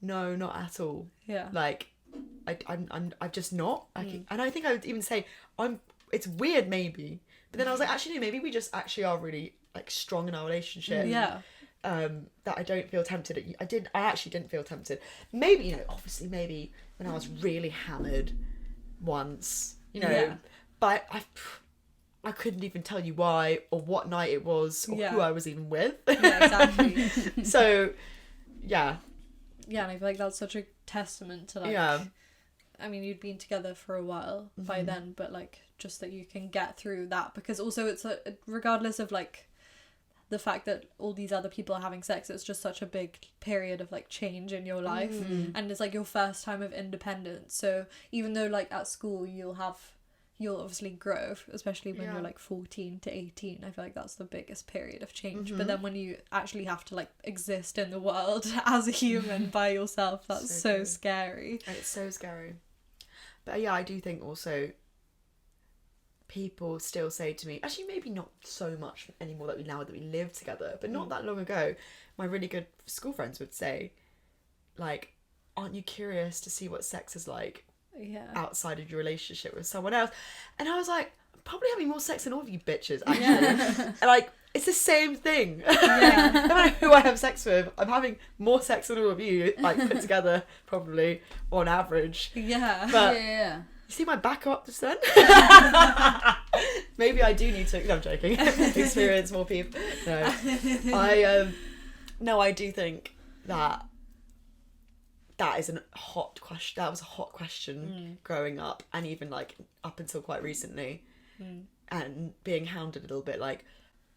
Speaker 3: no, not at all.
Speaker 1: Yeah.
Speaker 3: Like, I'm just not. And I think I would even say, it's weird maybe. But then I was like, actually, no, maybe we just actually are really, like, strong in our relationship.
Speaker 1: Yeah.
Speaker 3: That I don't feel tempted at you. I actually didn't feel tempted. Maybe, you know, obviously maybe when I was really hammered once, you know.
Speaker 1: Yeah.
Speaker 3: But I couldn't even tell you why or what night it was or who I was even with.
Speaker 1: Yeah, exactly.
Speaker 3: So, yeah.
Speaker 1: Yeah, and I feel like that's such a testament to like...
Speaker 3: Yeah.
Speaker 1: I mean, you'd been together for a while by then, but like just that you can get through that, because also it's regardless of like the fact that all these other people are having sex, it's just such a big period of like change in your life, and it's like your first time of independence. So even though like at school you'll obviously grow, especially when you're like 14 to 18. I feel like that's the biggest period of change. But then when you actually have to like exist in the world as a human by yourself, that's so scary.
Speaker 3: It's so scary. But yeah, I do think also people still say to me, actually maybe not so much anymore that we live together, but not that long ago, my really good school friends would say, like, aren't you curious to see what sex is like outside of your relationship with someone else? And I was like, I'm probably having more sex than all of you bitches, actually. And like, it's the same thing. No matter who I have sex with, I'm having more sex than all of you, like, put together, probably, on average.
Speaker 1: Yeah.
Speaker 3: But
Speaker 2: Yeah.
Speaker 3: you see my back up just then? Maybe I do need to, no, I'm joking, experience more people. No, I do think that is a hot question. That was a hot question growing up, and even like up until quite recently, and being hounded a little bit, like,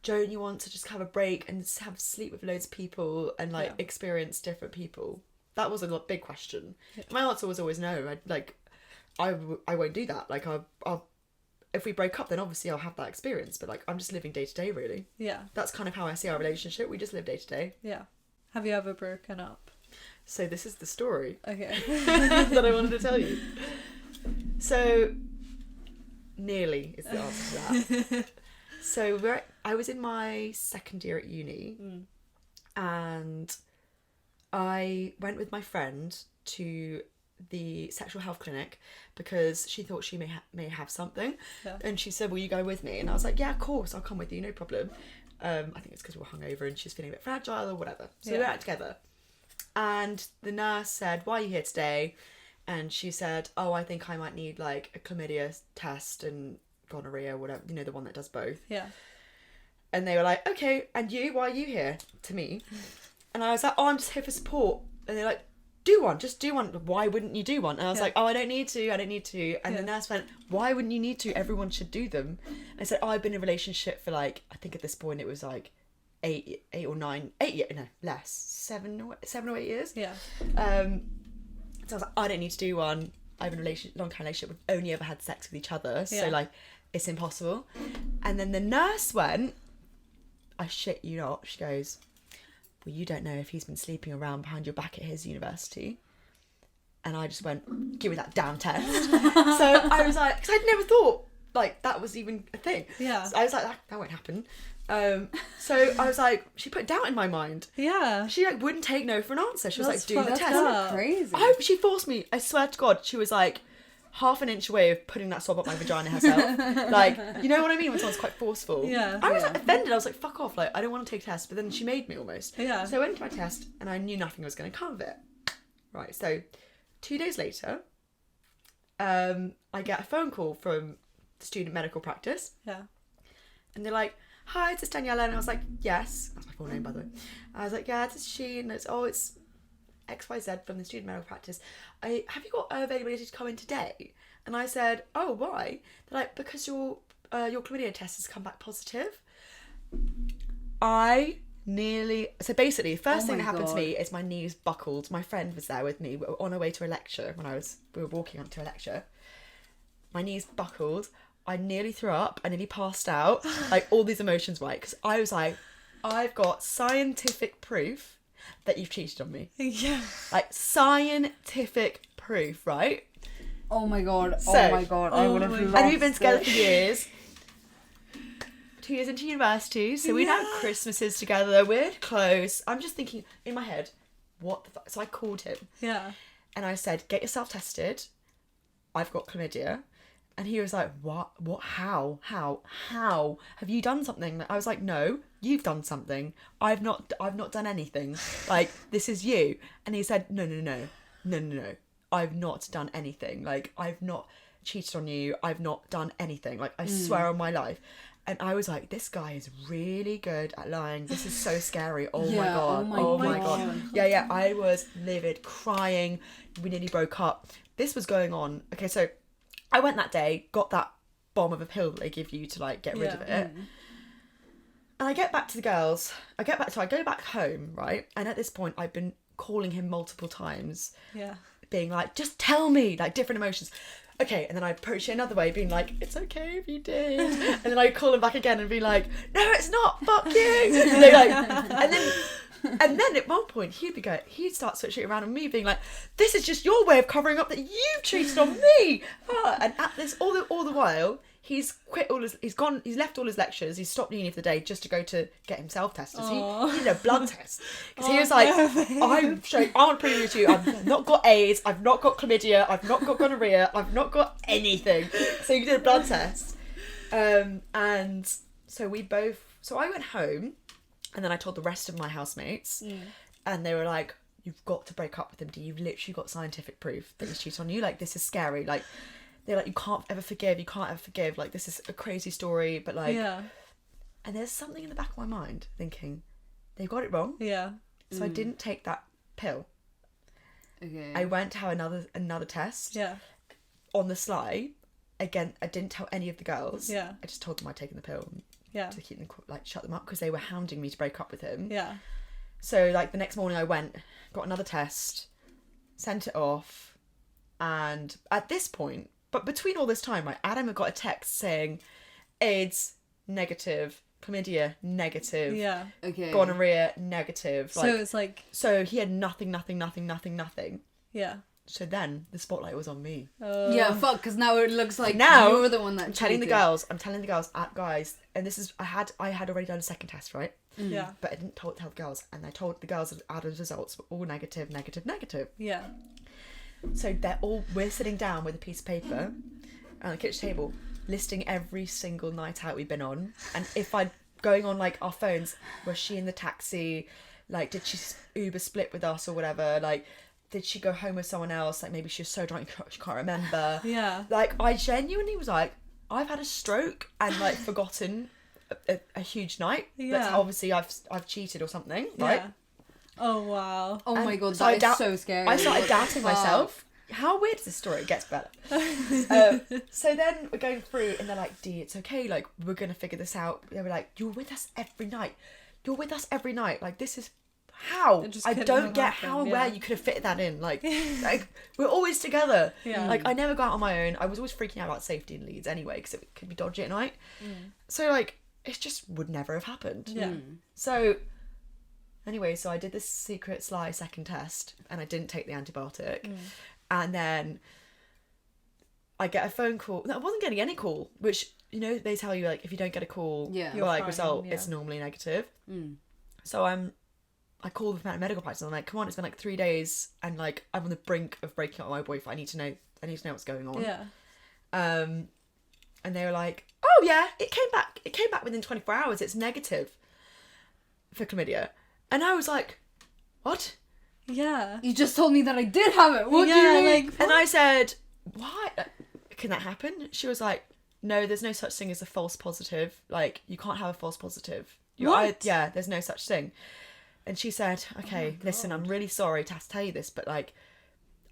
Speaker 3: don't you want to just have a break and have sleep with loads of people and like experience different people? That was a big question. My answer was always no. I won't do that. Like, I'll if we break up, then obviously I'll have that experience. But like, I'm just living day to day, really. Yeah. That's kind of how I see our relationship. We just live day to day.
Speaker 1: Yeah. Have you ever broken up?
Speaker 3: So this is the story.
Speaker 1: Okay.
Speaker 3: that I wanted to tell you. So, nearly is the answer to that. So I was in my second year at uni, and I went with my friend to the sexual health clinic because she thought she may have something, and she said, will you go with me? And I was like, yeah, of course, I'll come with you, no problem. I think it's because we were hungover and she's feeling a bit fragile or whatever, so we went out together. And the nurse said, why are you here today? And she said, oh, I think I might need like a chlamydia test and gonorrhea, whatever, you know, the one that does both. Yeah. And they were like, okay, and you, why are you here? To me. And I was like, oh, I'm just here for support. And they're like, just do one. Why wouldn't you do one? And I was like, oh, I don't need to. And the nurse went, why wouldn't you need to? Everyone should do them. And I said, oh, I've been in a relationship for like, I think at this point it was like 7 or 8 years. Yeah. So I was like, I don't need to do one. I have a long-term relationship. We've only ever had sex with each other. So like, it's impossible. And then the nurse went, I shit you not, she goes, well, you don't know if he's been sleeping around behind your back at his university. And I just went, give me that damn test. So I was like, because I'd never thought like that was even a thing. Yeah. So I was like, that won't happen. So I was like, she put doubt in my mind. Yeah. She like wouldn't take no for an answer. She was like, do the test.
Speaker 2: That's crazy.
Speaker 3: She forced me. I swear to God, she was like half an inch away of putting that swab up my vagina herself. Like, you know what I mean? When someone's quite forceful. Yeah. I was like offended. I was like, fuck off. Like, I don't want to take a test. But then she made me almost. Yeah. So I went to my test and I knew nothing was going to come of it. Right. So 2 days later, I get a phone call from the student medical practice. Yeah. And they're like, hi, is this Daniela? And I was like, yes. That's my full name, by the way. I was like, yeah, this is she. And it's XYZ from the student medical practice. Have you got availability to come in today? And I said, oh, why? They're like, because your chlamydia test has come back positive. I nearly... So basically, the first
Speaker 2: Oh
Speaker 3: thing
Speaker 2: my
Speaker 3: that happened to
Speaker 2: God.
Speaker 3: me is my knees buckled. My friend was there with me. We were on our way to a lecture we were walking on to a lecture. My knees buckled. I nearly threw up. I nearly passed out. Like, all these emotions, right? Because I was like, I've got scientific proof that you've cheated on me.
Speaker 1: Yeah.
Speaker 3: Like, scientific proof, right?
Speaker 2: Oh my God.
Speaker 3: So-
Speaker 2: I would have
Speaker 1: Oh my
Speaker 2: lost
Speaker 3: And we've been together
Speaker 2: it.
Speaker 3: for years. 2 years into university, so we'd had Christmases together. We're close. I'm just thinking in my head, what the fuck? So I called him
Speaker 1: Yeah.
Speaker 3: and I said, "Get yourself tested. I've got chlamydia." And he was like, "What? What? How? Have you done something?" I was like, "No, you've done something. I've not done anything. Like, this is you." And he said, No. I've not done anything. Like, I've not cheated on you. I've not done anything. Like, I swear on my life." And I was like, this guy is really good at lying. This is so scary. Oh my
Speaker 2: Yeah,
Speaker 3: God.
Speaker 2: oh my
Speaker 3: God.
Speaker 2: God.
Speaker 3: Yeah. I was livid, crying. We nearly broke up. This was going on. Okay, so I went that day, got that bomb of a pill that they give you to, like, get rid of it. And I get back to the girls. I go back home, right? And at this point, I've been calling him multiple times,
Speaker 1: Yeah.
Speaker 3: being like, just tell me, like, different emotions. Okay, and then I approach it another way, being like, it's okay if you did. And then I call him back again and be like, no, it's not, fuck you. And, and then at one point he'd start switching it around on me, being like, this is just your way of covering up that you've cheated on me. And at this, all the while, he's left all his lectures, he's stopped uni for the day just to go to get himself tested. So he did a blood test. Because he was like, I'm showing, I want to prove to you, I've not got AIDS, I've not got chlamydia, I've not got gonorrhea, I've not got anything. So he did a blood test. And so I went home, and then I told the rest of my housemates, and they were like, you've got to break up with him, D. You've literally got scientific proof that he's cheated on you. Like, this is scary. Like, they're like, you can't ever forgive. Like, this is a crazy story, but like...
Speaker 1: Yeah.
Speaker 3: And there's something in the back of my mind thinking, they got it wrong.
Speaker 1: Yeah.
Speaker 3: So I didn't take that pill.
Speaker 2: Okay.
Speaker 3: I went to have another test.
Speaker 1: Yeah.
Speaker 3: On the sly. Again, I didn't tell any of the girls.
Speaker 1: Yeah.
Speaker 3: I just told them I'd taken the pill
Speaker 1: Yeah.
Speaker 3: to keep them, like, shut them up, because they were hounding me to break up with him.
Speaker 1: Yeah.
Speaker 3: So, like, the next morning I went, got another test, sent it off, and at this point, but between all this time, right, Adam had got a text saying AIDS negative, chlamydia negative,
Speaker 1: Yeah.
Speaker 2: Okay.
Speaker 3: gonorrhea negative.
Speaker 1: So it's like,
Speaker 3: so he had nothing.
Speaker 1: yeah.
Speaker 3: So then the spotlight was on me.
Speaker 2: Yeah, fuck, because now it looks like
Speaker 3: Now,
Speaker 2: you're the one that
Speaker 3: I'm telling the
Speaker 2: cheated.
Speaker 3: girls, guys, and this is, I had already done a second test, right?
Speaker 1: Yeah.
Speaker 3: But I didn't tell the girls, and I told the girls that Adam's results were all negative.
Speaker 1: Yeah.
Speaker 3: So we're sitting down with a piece of paper on the kitchen table, listing every single night out we've been on, and if I'd going on, like, our phones, was she in the taxi, like, did she Uber split with us or whatever, like, did she go home with someone else, like, maybe she was so drunk she can't remember.
Speaker 1: Yeah.
Speaker 3: Like, I genuinely was like, I've had a stroke and, like, forgotten a huge night.
Speaker 1: Yeah.
Speaker 3: That's obviously I've cheated or something, right?
Speaker 1: Yeah. Oh wow.
Speaker 2: Oh my
Speaker 3: And
Speaker 2: god,
Speaker 3: so
Speaker 2: that is so scary.
Speaker 3: I started
Speaker 2: What
Speaker 3: doubting
Speaker 2: the fuck?
Speaker 3: myself. How weird is this story? It gets better. So then we're going through, and they're like, D, it's okay, like, we're gonna figure this out. They were like, you're with us every night. Like, this is how
Speaker 1: It just
Speaker 3: I
Speaker 1: couldn't
Speaker 3: don't
Speaker 1: have
Speaker 3: get
Speaker 1: happened,
Speaker 3: how and
Speaker 1: yeah.
Speaker 3: where you could have fitted that in. Like we're always together.
Speaker 1: Yeah.
Speaker 3: Like, I never go out on my own. I was always freaking out about safety in Leeds anyway, because it could be dodgy at night. So, like, it just would never have happened.
Speaker 1: Yeah.
Speaker 3: So anyway, so I did this secret sly second test, and I didn't take the antibiotic. And then I get a phone call. No, I wasn't getting any call, which, you know, they tell you, like, if you don't get a call,
Speaker 2: Yeah.
Speaker 1: You're
Speaker 3: or, like,
Speaker 1: fine,
Speaker 3: result,
Speaker 1: yeah.
Speaker 3: it's normally negative.
Speaker 2: Mm.
Speaker 3: So I called the medical practice, and I'm like, come on, it's been like 3 days, and, like, I'm on the brink of breaking up with my boyfriend. I need to know what's going on.
Speaker 1: Yeah.
Speaker 3: And they were like, oh yeah, it came back within 24 hours. It's negative for chlamydia. And I was like, what?
Speaker 1: Yeah.
Speaker 2: You just told me that I did have it. What do
Speaker 1: Yeah,
Speaker 2: you mean?
Speaker 1: like,
Speaker 3: And I said, why? Can that happen? She was like, no, there's no such thing as a false positive. Like, you can't have a false positive.
Speaker 1: What?
Speaker 3: There's no such thing. And she said, okay, listen, I'm really sorry to have to tell you this, but, like,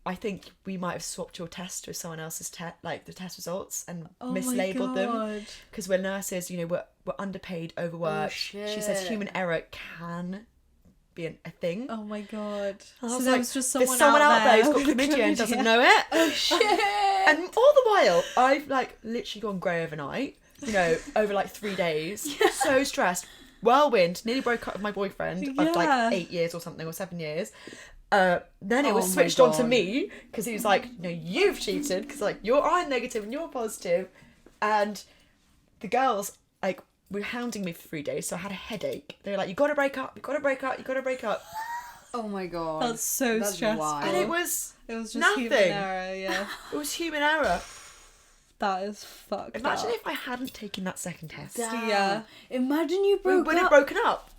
Speaker 3: I think we might have swapped your test with someone else's like the test results and
Speaker 1: Oh
Speaker 3: mislabeled
Speaker 1: my
Speaker 3: them
Speaker 1: God.
Speaker 3: because we're nurses, you know, we're underpaid, overworked. She says human error can be a thing.
Speaker 1: Oh my God.
Speaker 3: And I
Speaker 1: So
Speaker 3: was
Speaker 1: there
Speaker 3: like,
Speaker 1: was just
Speaker 3: there's
Speaker 1: someone
Speaker 3: out there who's got
Speaker 1: with
Speaker 3: chlamydia and doesn't
Speaker 1: chlamydia.
Speaker 3: know it.
Speaker 2: Oh shit!
Speaker 3: And all the while, I've like literally gone grey overnight, you know, over like 3 days. So stressed. Whirlwind, nearly broke up with my boyfriend of
Speaker 1: Yeah.
Speaker 3: like 8 years or something, or 7 years. Then it was
Speaker 2: Oh my
Speaker 3: switched on to
Speaker 2: God.
Speaker 3: me because he was like, no, you've cheated because like you're I'm negative and you're positive. And the girls like were hounding me for 3 days, so I had a headache. They were like, you gotta break up, you gotta break up, you gotta break up.
Speaker 2: Oh my God.
Speaker 1: That's so stressful.
Speaker 2: wild.
Speaker 3: And it was
Speaker 1: just
Speaker 3: nothing.
Speaker 1: human error, yeah.
Speaker 3: It was human error.
Speaker 1: That is fucked
Speaker 3: Imagine
Speaker 1: up.
Speaker 3: if I hadn't taken that second test.
Speaker 2: Damn.
Speaker 1: Yeah.
Speaker 2: Imagine you
Speaker 3: We
Speaker 2: broke
Speaker 3: would have
Speaker 2: up.
Speaker 3: broken up.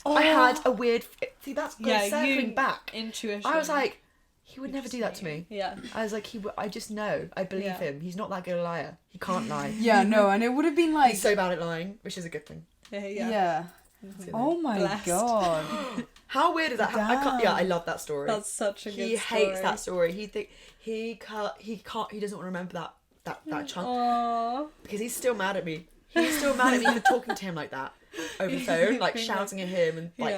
Speaker 2: Oh.
Speaker 3: I had a weird. See, that's
Speaker 1: Yeah,
Speaker 3: circling
Speaker 1: you-
Speaker 3: back.
Speaker 1: Intuition.
Speaker 3: I was like, he would never do that to me.
Speaker 1: Yeah.
Speaker 3: I was like, I just know. I believe
Speaker 1: Yeah.
Speaker 3: him. He's not that good a liar. He can't lie.
Speaker 2: Yeah, no, and it would have been like.
Speaker 3: He's so bad at lying, which is a good thing.
Speaker 1: Yeah.
Speaker 2: Yeah. Oh my
Speaker 1: Blessed.
Speaker 2: God.
Speaker 3: How weird is that? I can't. Yeah, I love that story.
Speaker 1: That's such a good
Speaker 3: He
Speaker 1: story.
Speaker 3: hates that story. He can't. He doesn't want to remember that chunk
Speaker 1: Aww.
Speaker 3: because he's still mad at me. He's still mad at me for talking to him like that over the phone, like shouting at him and like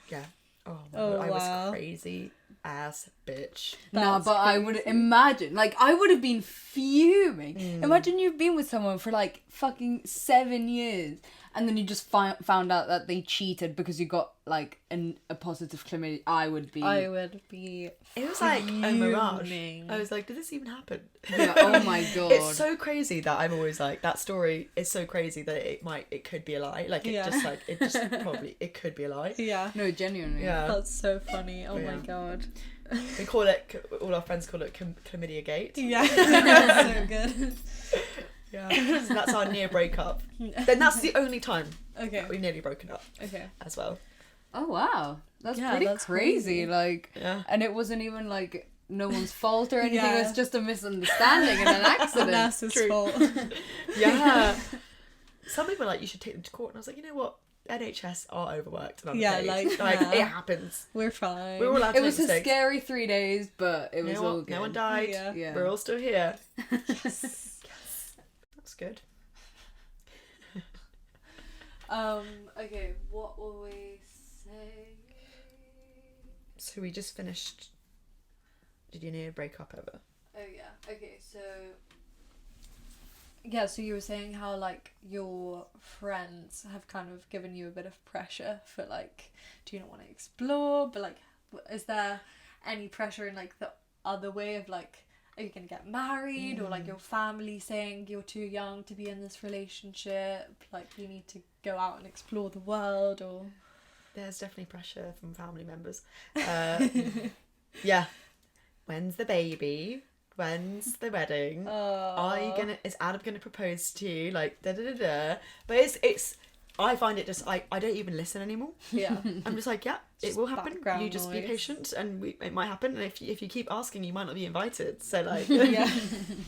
Speaker 1: Yeah.
Speaker 3: Oh, my
Speaker 1: Oh,
Speaker 3: God, I
Speaker 1: wow.
Speaker 3: was crazy ass bitch.
Speaker 2: Nah,
Speaker 1: That's
Speaker 2: but I would
Speaker 1: crazy.
Speaker 2: imagine, like, I would have been fuming.
Speaker 3: Mm.
Speaker 2: Imagine you've been with someone for like fucking 7 years, and then you just found out that they cheated because you got like a positive chlamydia. I would be.
Speaker 3: It was like a mirage.
Speaker 1: fuming.
Speaker 3: I was like, did this even happen?
Speaker 2: Yeah, oh my God.
Speaker 3: It's so crazy that I'm always like, that story is so crazy that it could be a lie. Like, it
Speaker 1: Yeah.
Speaker 3: it could be a lie.
Speaker 1: Yeah.
Speaker 2: No, genuinely.
Speaker 3: Yeah.
Speaker 1: That's so funny. Oh
Speaker 3: Yeah.
Speaker 1: my God.
Speaker 3: We call it, all our friends call it chlamydia gate.
Speaker 1: Yeah. That's so good.
Speaker 3: Yeah. So that's our near breakup. Then that's the only time
Speaker 1: Okay.
Speaker 3: we've nearly broken up
Speaker 1: Okay.
Speaker 3: as well.
Speaker 2: Oh wow, that's
Speaker 1: Yeah,
Speaker 2: pretty
Speaker 1: that's
Speaker 2: crazy.
Speaker 1: crazy.
Speaker 2: Like,
Speaker 3: Yeah.
Speaker 2: and it wasn't even like no one's fault or anything.
Speaker 1: Yeah.
Speaker 2: It was just a misunderstanding and an accident.
Speaker 1: Nurse's
Speaker 3: True.
Speaker 1: fault.
Speaker 3: Yeah. Some people are like, you should take them to court. And I was like, you know what? NHS are overworked and
Speaker 1: Yeah,
Speaker 3: underpaid.
Speaker 1: like, nah.
Speaker 3: it happens.
Speaker 1: We're fine.
Speaker 3: We're all allowed to
Speaker 2: It
Speaker 3: make
Speaker 2: was a
Speaker 3: mistakes.
Speaker 2: scary 3 days, but it was
Speaker 3: You know
Speaker 2: all
Speaker 3: what?
Speaker 2: good.
Speaker 3: No one died.
Speaker 1: Yeah.
Speaker 2: Yeah.
Speaker 3: We're all still here.
Speaker 1: Yes.
Speaker 3: That's good.
Speaker 2: Okay, what will we say?
Speaker 3: So we just finished. Did you near break up ever?
Speaker 2: Oh yeah. Okay, so
Speaker 1: Yeah, so you were saying how like your friends have kind of given you a bit of pressure for like, do you not want to explore? But like, is there any pressure in like the other way of like, are you gonna get married, or like your family saying you're too young to be in this relationship? Like you need to go out and explore the world, or
Speaker 3: There's definitely pressure from family members. Yeah. When's the baby? When's the wedding? Are you gonna? Is Adam gonna propose to you? Like da da da da. But it's. I find it just I don't even listen anymore.
Speaker 1: yeah,
Speaker 3: I'm just like, yeah, it
Speaker 1: Just
Speaker 3: will happen.
Speaker 1: background
Speaker 3: You just be
Speaker 1: noise.
Speaker 3: patient, and it might happen. And if you keep asking, you might not be invited. So like,
Speaker 1: yeah,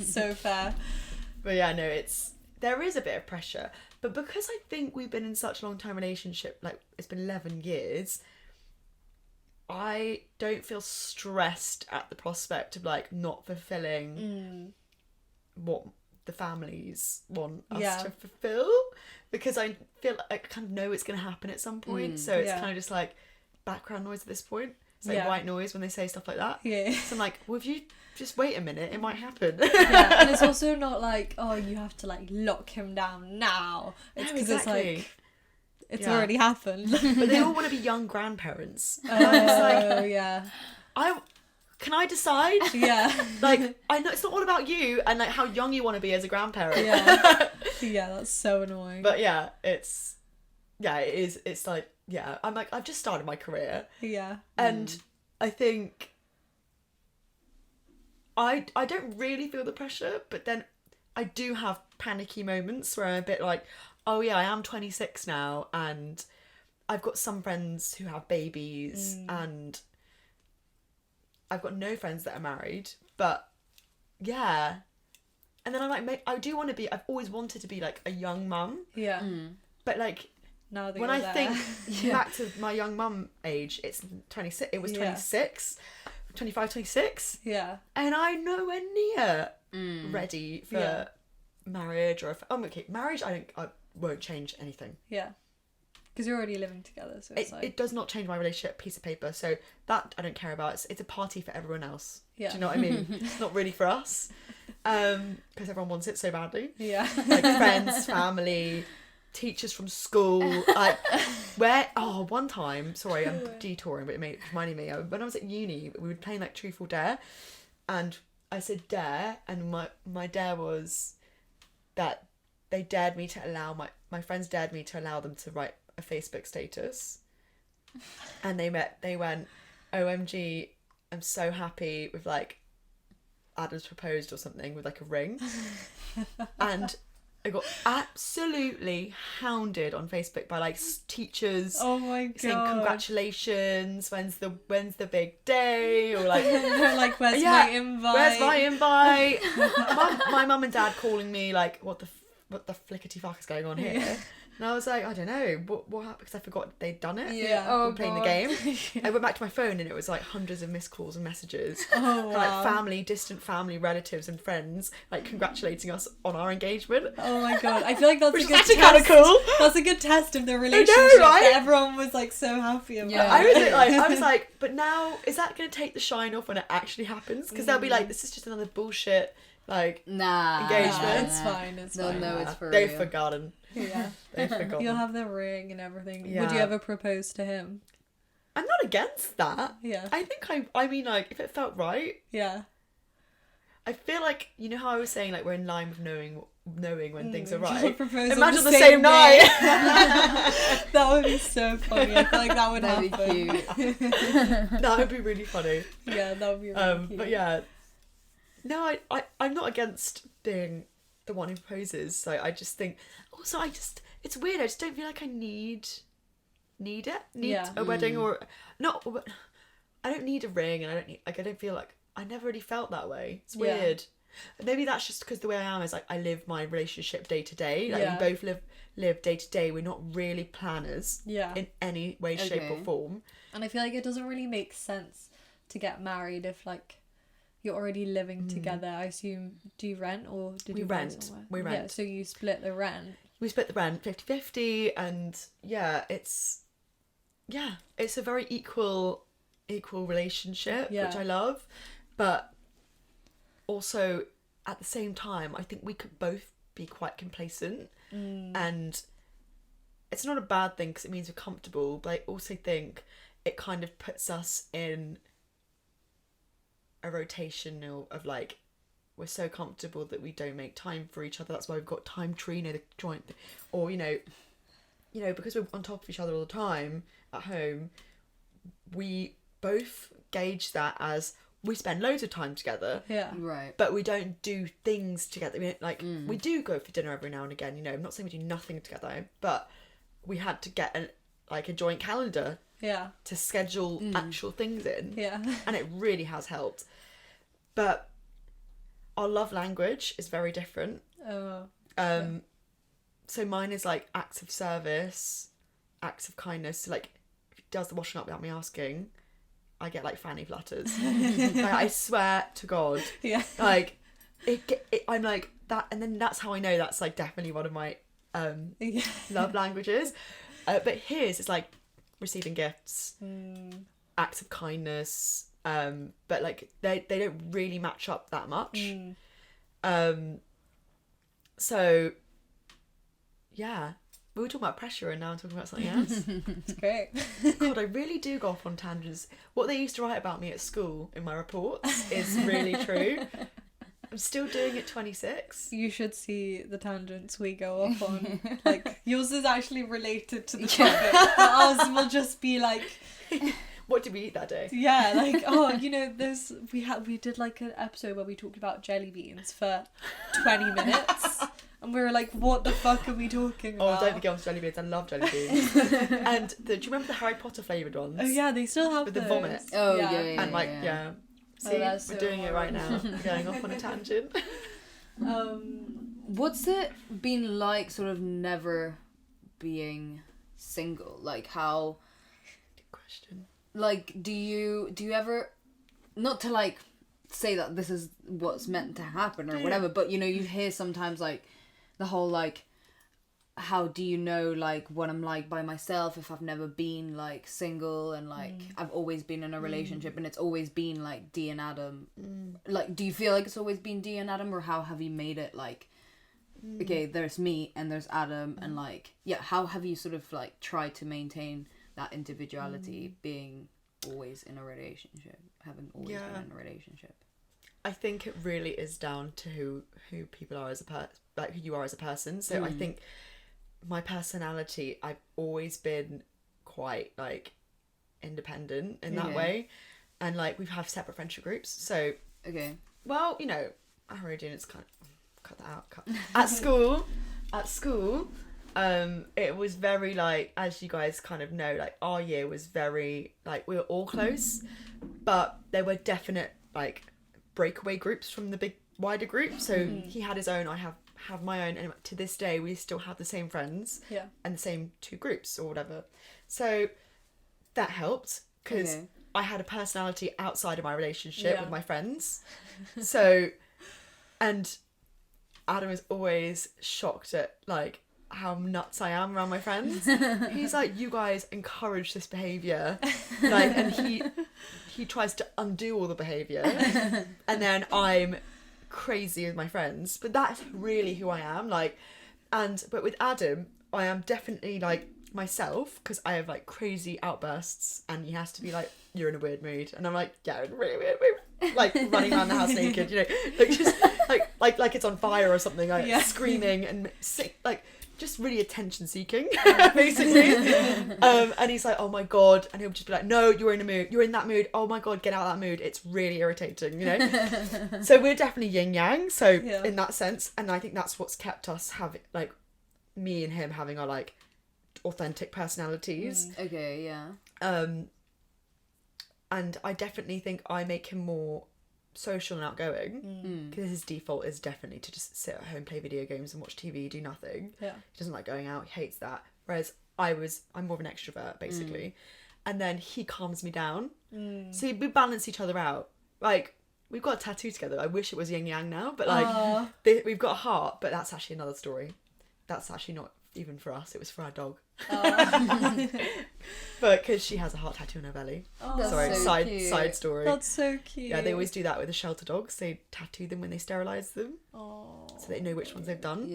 Speaker 1: so fair.
Speaker 3: but yeah, no, there is a bit of pressure. But because I think we've been in such a long time relationship, like it's been 11 years, I don't feel stressed at the prospect of like not fulfilling what the families want us
Speaker 1: Yeah.
Speaker 3: to fulfill, because I feel I kind of know it's going to happen at some point. So it's
Speaker 1: Yeah.
Speaker 3: kind of just like background noise at this point. It's like
Speaker 1: Yeah.
Speaker 3: white noise when they say stuff like that.
Speaker 1: Yeah.
Speaker 3: So I'm like, well, if you just wait a minute, it might happen.
Speaker 1: Yeah, and it's also not like, oh, you have to like lock him down now. It's
Speaker 3: No,
Speaker 1: because
Speaker 3: exactly.
Speaker 1: it's like, it's
Speaker 3: Yeah.
Speaker 1: already happened.
Speaker 3: But they all want to be young grandparents.
Speaker 1: Oh,
Speaker 3: And I'm just like,
Speaker 1: yeah.
Speaker 3: can I decide?
Speaker 1: Yeah.
Speaker 3: Like, I know it's not all about you and like how young you want to be as a grandparent.
Speaker 1: Yeah. Yeah, that's so annoying.
Speaker 3: But yeah, it is. It's like, yeah, I'm like, I've just started my career.
Speaker 1: yeah.
Speaker 3: And I think I don't really feel the pressure, but then I do have panicky moments where I'm a bit like, oh yeah, I am 26 now, and I've got some friends who have babies, and I've got no friends that are married, but yeah. And then I'm like, I do want to be, I've always wanted to be like a young mum,
Speaker 1: Yeah.
Speaker 3: but like,
Speaker 1: Now that
Speaker 3: when
Speaker 1: you're
Speaker 3: I
Speaker 1: there.
Speaker 3: think back to my young mum age, it's 26. It was
Speaker 1: Yeah.
Speaker 3: 26. 25, 26.
Speaker 1: Yeah.
Speaker 3: And I'm nowhere near ready for marriage or marriage. I won't change anything.
Speaker 1: Yeah. Because you're already living together, so
Speaker 3: It does not change my relationship piece of paper. So that I don't care about. It's a party for everyone else.
Speaker 1: Yeah.
Speaker 3: Do you know what I mean? It's not really for us. Because everyone wants it so badly.
Speaker 1: Yeah.
Speaker 3: Like friends, family, teachers from school. One time, sorry, I'm detouring, but it reminded me. When I was at uni, we were playing like Truth or Dare, and I said dare, and my dare was that they dared me to allow my friends dared me to allow them to write a Facebook status, and they went, OMG, I'm so happy with like Adam's proposed or something with like a ring. And I got absolutely hounded on Facebook by like teachers.
Speaker 1: Oh my god!
Speaker 3: Saying congratulations. When's the big day? Or like,
Speaker 1: they're like, where's my invite?
Speaker 3: Where's my invite? My mum and dad calling me like, what the flickety fuck is going on here?
Speaker 1: Yeah.
Speaker 3: And I was like, I don't know what happened, because I forgot they'd done it.
Speaker 1: Yeah.
Speaker 2: Oh,
Speaker 3: we were playing the game. I went back to my phone and it was like hundreds of missed calls and messages.
Speaker 1: Oh wow!
Speaker 3: Like distant family, relatives and friends like congratulating us on our engagement.
Speaker 1: Oh my god! I feel like that's
Speaker 3: Which
Speaker 1: a
Speaker 3: is
Speaker 1: good
Speaker 3: actually
Speaker 1: test.
Speaker 3: kind of cool.
Speaker 1: That's a good test of the relationship.
Speaker 3: right?
Speaker 1: That everyone was like so happy about.
Speaker 2: Yeah.
Speaker 3: I was like, but now is that going to take the shine off when it actually happens? Because they'll be like, this is just another bullshit like engagement.
Speaker 1: Nah, it's fine. It's
Speaker 2: They'll
Speaker 1: fine.
Speaker 2: know it's for
Speaker 3: They've
Speaker 2: real.
Speaker 3: forgotten.
Speaker 1: Yeah.
Speaker 3: They've forgotten.
Speaker 1: You'll have the ring and everything.
Speaker 3: Yeah.
Speaker 1: Would you ever propose to him?
Speaker 3: I'm not against that.
Speaker 1: Yeah.
Speaker 3: I think I mean like if it felt right.
Speaker 1: Yeah.
Speaker 3: I feel like, you know how I was saying like we're in line with knowing when things are
Speaker 1: You'll
Speaker 3: right.
Speaker 1: propose on
Speaker 3: Imagine the
Speaker 1: same
Speaker 3: same night.
Speaker 1: That would be so funny. I feel like that would
Speaker 2: That'd
Speaker 1: happen.
Speaker 2: be cute.
Speaker 3: That would be really funny.
Speaker 1: Yeah, that would be really cute.
Speaker 3: But yeah. No, I'm not against being the one who proposes. So I just think also it's weird. I just don't feel like I need a wedding or not. I don't need a ring, and I don't feel like I never really felt that way. It's weird. Maybe that's just because the way I am is like I live my relationship day to day. Like we both live day to day. We're not really planners. In any way, shape or form.
Speaker 1: And I feel like it doesn't really make sense to get married if like you're already living together. I assume, do you rent or did you
Speaker 3: rent? We rent.
Speaker 1: Yeah, so you split the rent.
Speaker 3: We split the rent 50-50, and it's a very equal relationship, which I love, but also at the same time I think we could both be quite complacent, and it's not a bad thing because it means we're comfortable, but I also think it kind of puts us in a rotation of like we're so comfortable that we don't make time for each other. That's why we've got time tree, the joint, or you know because we're on top of each other all the time at home, we both gauge that as we spend loads of time together,
Speaker 2: Right.
Speaker 3: but we don't do things together. We do go for dinner every now and again. I'm not saying we do nothing together, but we had to get a joint calendar to schedule actual things in, and it really has helped. But our love language is very different. So mine is like acts of service, acts of kindness. So like if he does the washing up without me asking, I get like fanny flutters. Like, I swear to God. Like I'm like that, and then that's how I know that's like definitely one of my love languages. But his is like receiving gifts, acts of kindness. But like they don't really match up that much. So yeah, we were talking about pressure and now I'm talking about something else.
Speaker 1: It's great.
Speaker 3: God, I really do go off on tangents. What they used to write about me at school in my reports is really true. I'm still doing it 26.
Speaker 1: You should see the tangents we go off on. Like yours is actually related to the topic, but ours will just be like,
Speaker 3: what did we eat that day?
Speaker 1: Yeah, like we did like an episode where we talked about jelly beans for 20 minutes. And we were like, what the fuck are we talking about?
Speaker 3: Oh, don't get on jelly beans. I love jelly beans. And do you remember the Harry Potter flavoured ones?
Speaker 1: Oh yeah, they still have
Speaker 3: with
Speaker 1: those.
Speaker 3: the vomit.
Speaker 2: Oh
Speaker 1: Yeah.
Speaker 2: yeah.
Speaker 3: And like see, we're
Speaker 1: so
Speaker 3: doing it right now. We're going off on a tangent.
Speaker 2: What's it been like sort of never being single? Like how
Speaker 3: Good question.
Speaker 2: like do you ever not to like say that this is what's meant to happen or whatever, but you know, you hear sometimes like the whole like, how do you know like what I'm like by myself if I've never been like single, and like I've always been in a relationship and it's always been like D and Adam. Like, do you feel like it's always been D and Adam, or how have you made it like, okay, there's me and there's Adam, and like, yeah, how have you sort of like tried to maintain that individuality being always in a relationship, having always been in a relationship?
Speaker 3: I think it really is down to who people are as a like who you are as a person. So I think my personality, I've always been quite like independent in that way, and like we've had separate friendship groups. So well, you know, I'm already doing it's kind of cut that out. At school, it was very like, as you guys kind of know, like our year was very like we were all close, but there were definite like breakaway groups from the big wider group. So he had his own, I have my own, and to this day we still have the same friends and the same two groups or whatever. So that helped because I had a personality outside of my relationship with my friends. So, and Adam is always shocked at like how nuts I am around my friends. He's like, you guys encourage this behaviour, like, and he tries to undo all the behaviour, and then I'm crazy with my friends. But that's really who I am, like. But with Adam, I am definitely like myself, because I have like crazy outbursts, and he has to be like, you're in a weird mood, and I'm like, yeah, in a really weird mood, like running around the house naked, you know, like just like it's on fire or something, like screaming and like just really attention seeking, basically. And he's like, oh my god, and he'll just be like, no, you're in that mood, oh my god, get out of that mood, it's really irritating, you know. So we're definitely yin yang, so in that sense, and I think that's what's kept us having, like, me and him having our like authentic personalities. And I definitely think I make him more social and outgoing, because his default is definitely to just sit at home, play video games and watch TV, do nothing. He doesn't like going out, he hates that, whereas I'm more of an extrovert, basically. And then he calms me down, so we balance each other out. Like, we've got a tattoo together. I wish it was yin yang now, but like we've got a heart, but that's actually another story. That's actually not even for us, it was for our dog. But because she has a heart tattoo on her belly. Sorry,
Speaker 2: so
Speaker 3: side story.
Speaker 1: That's so cute.
Speaker 3: Yeah, they always do that with the shelter dogs. They tattoo them when they sterilise them, so they know which ones they've done.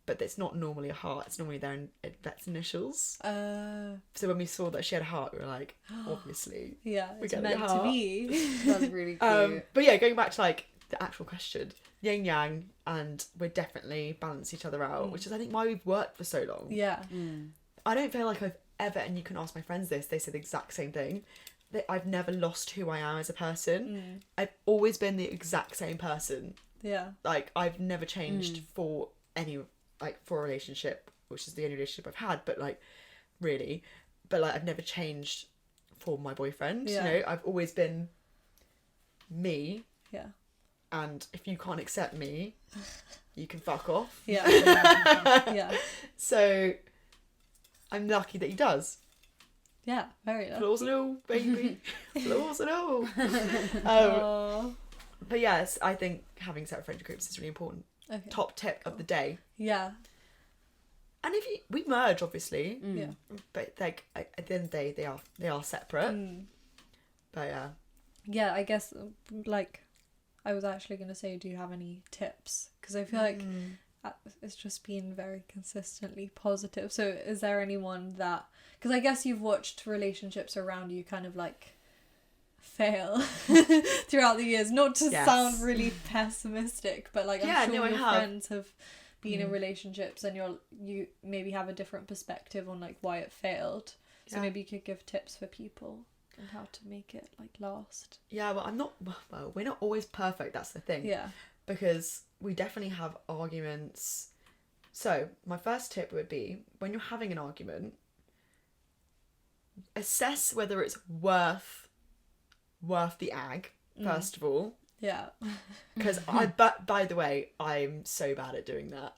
Speaker 3: But it's not normally a heart, it's normally their vet's initials. So when we saw that she had a heart, we were like, obviously,
Speaker 1: it's meant to be.
Speaker 2: That's really cute.
Speaker 3: But yeah, going back to like the actual question, yin yang, and we definitely balance each other out, which is I think why we've worked for so long. I don't feel like I've ever, and you can ask my friends this, they say the exact same thing, that I've never lost who I am as a person. I've always been the exact same person. Like, I've never changed for any, like, for a relationship, which is the only relationship I've had, but like, really, but like, I've never changed for my boyfriend, you know. I've always been me, and if you can't accept me, you can fuck off. So I'm lucky that he does.
Speaker 1: Very lucky.
Speaker 3: Flaws and all, baby. Flaws and all. But yes, I think having separate friendship groups is really important. Top tip of the day. And if we merge, obviously, but like at the end of the day, they are separate. But
Speaker 1: I guess, like, I was actually going to say, do you have any tips? Because I feel like it's just been very consistently positive. So is there anyone that, because I guess you've watched relationships around you kind of like fail throughout the years, not to sound really pessimistic, but like I'm sure your friends have been in relationships, and you maybe have a different perspective on like why it failed. So maybe you could give tips for people and how to make it like last.
Speaker 3: Well, we're not always perfect, that's the thing. Because we definitely have arguments. So my first tip would be, when you're having an argument, assess whether it's worth the ag, first of all. Because by the way, I'm so bad at doing that.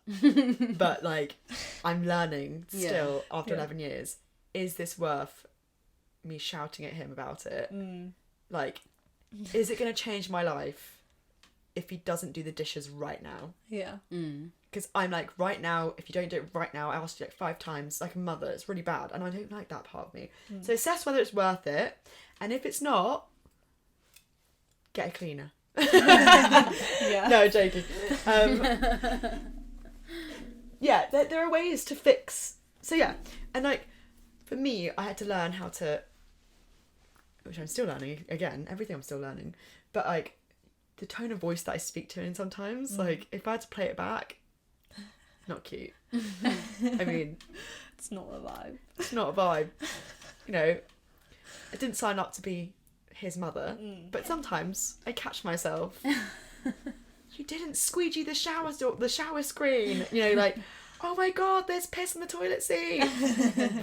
Speaker 3: But like, I'm learning still after 11 years. Is this worth me shouting at him about it? Like, is it going to change my life if he doesn't do the dishes right now?
Speaker 1: Yeah.
Speaker 3: Because I'm like, right now, if you don't do it right now, I asked you like 5 times, like a mother, it's really bad, and I don't like that part of me. So assess whether it's worth it, and if it's not, get a cleaner.
Speaker 1: Yeah.
Speaker 3: No, joking. Yeah, there are ways to fix. So yeah, and like for me, I had to learn how to, which I'm still learning again. Everything I'm still learning, but like the tone of voice that I speak to him sometimes, like if I had to play it back, not cute. I mean,
Speaker 1: It's not a vibe.
Speaker 3: it's not a vibe. You know, I didn't sign up to be his mother, but sometimes I catch myself. You didn't squeegee the shower screen. You know, like, oh my god, there's piss in the toilet seat.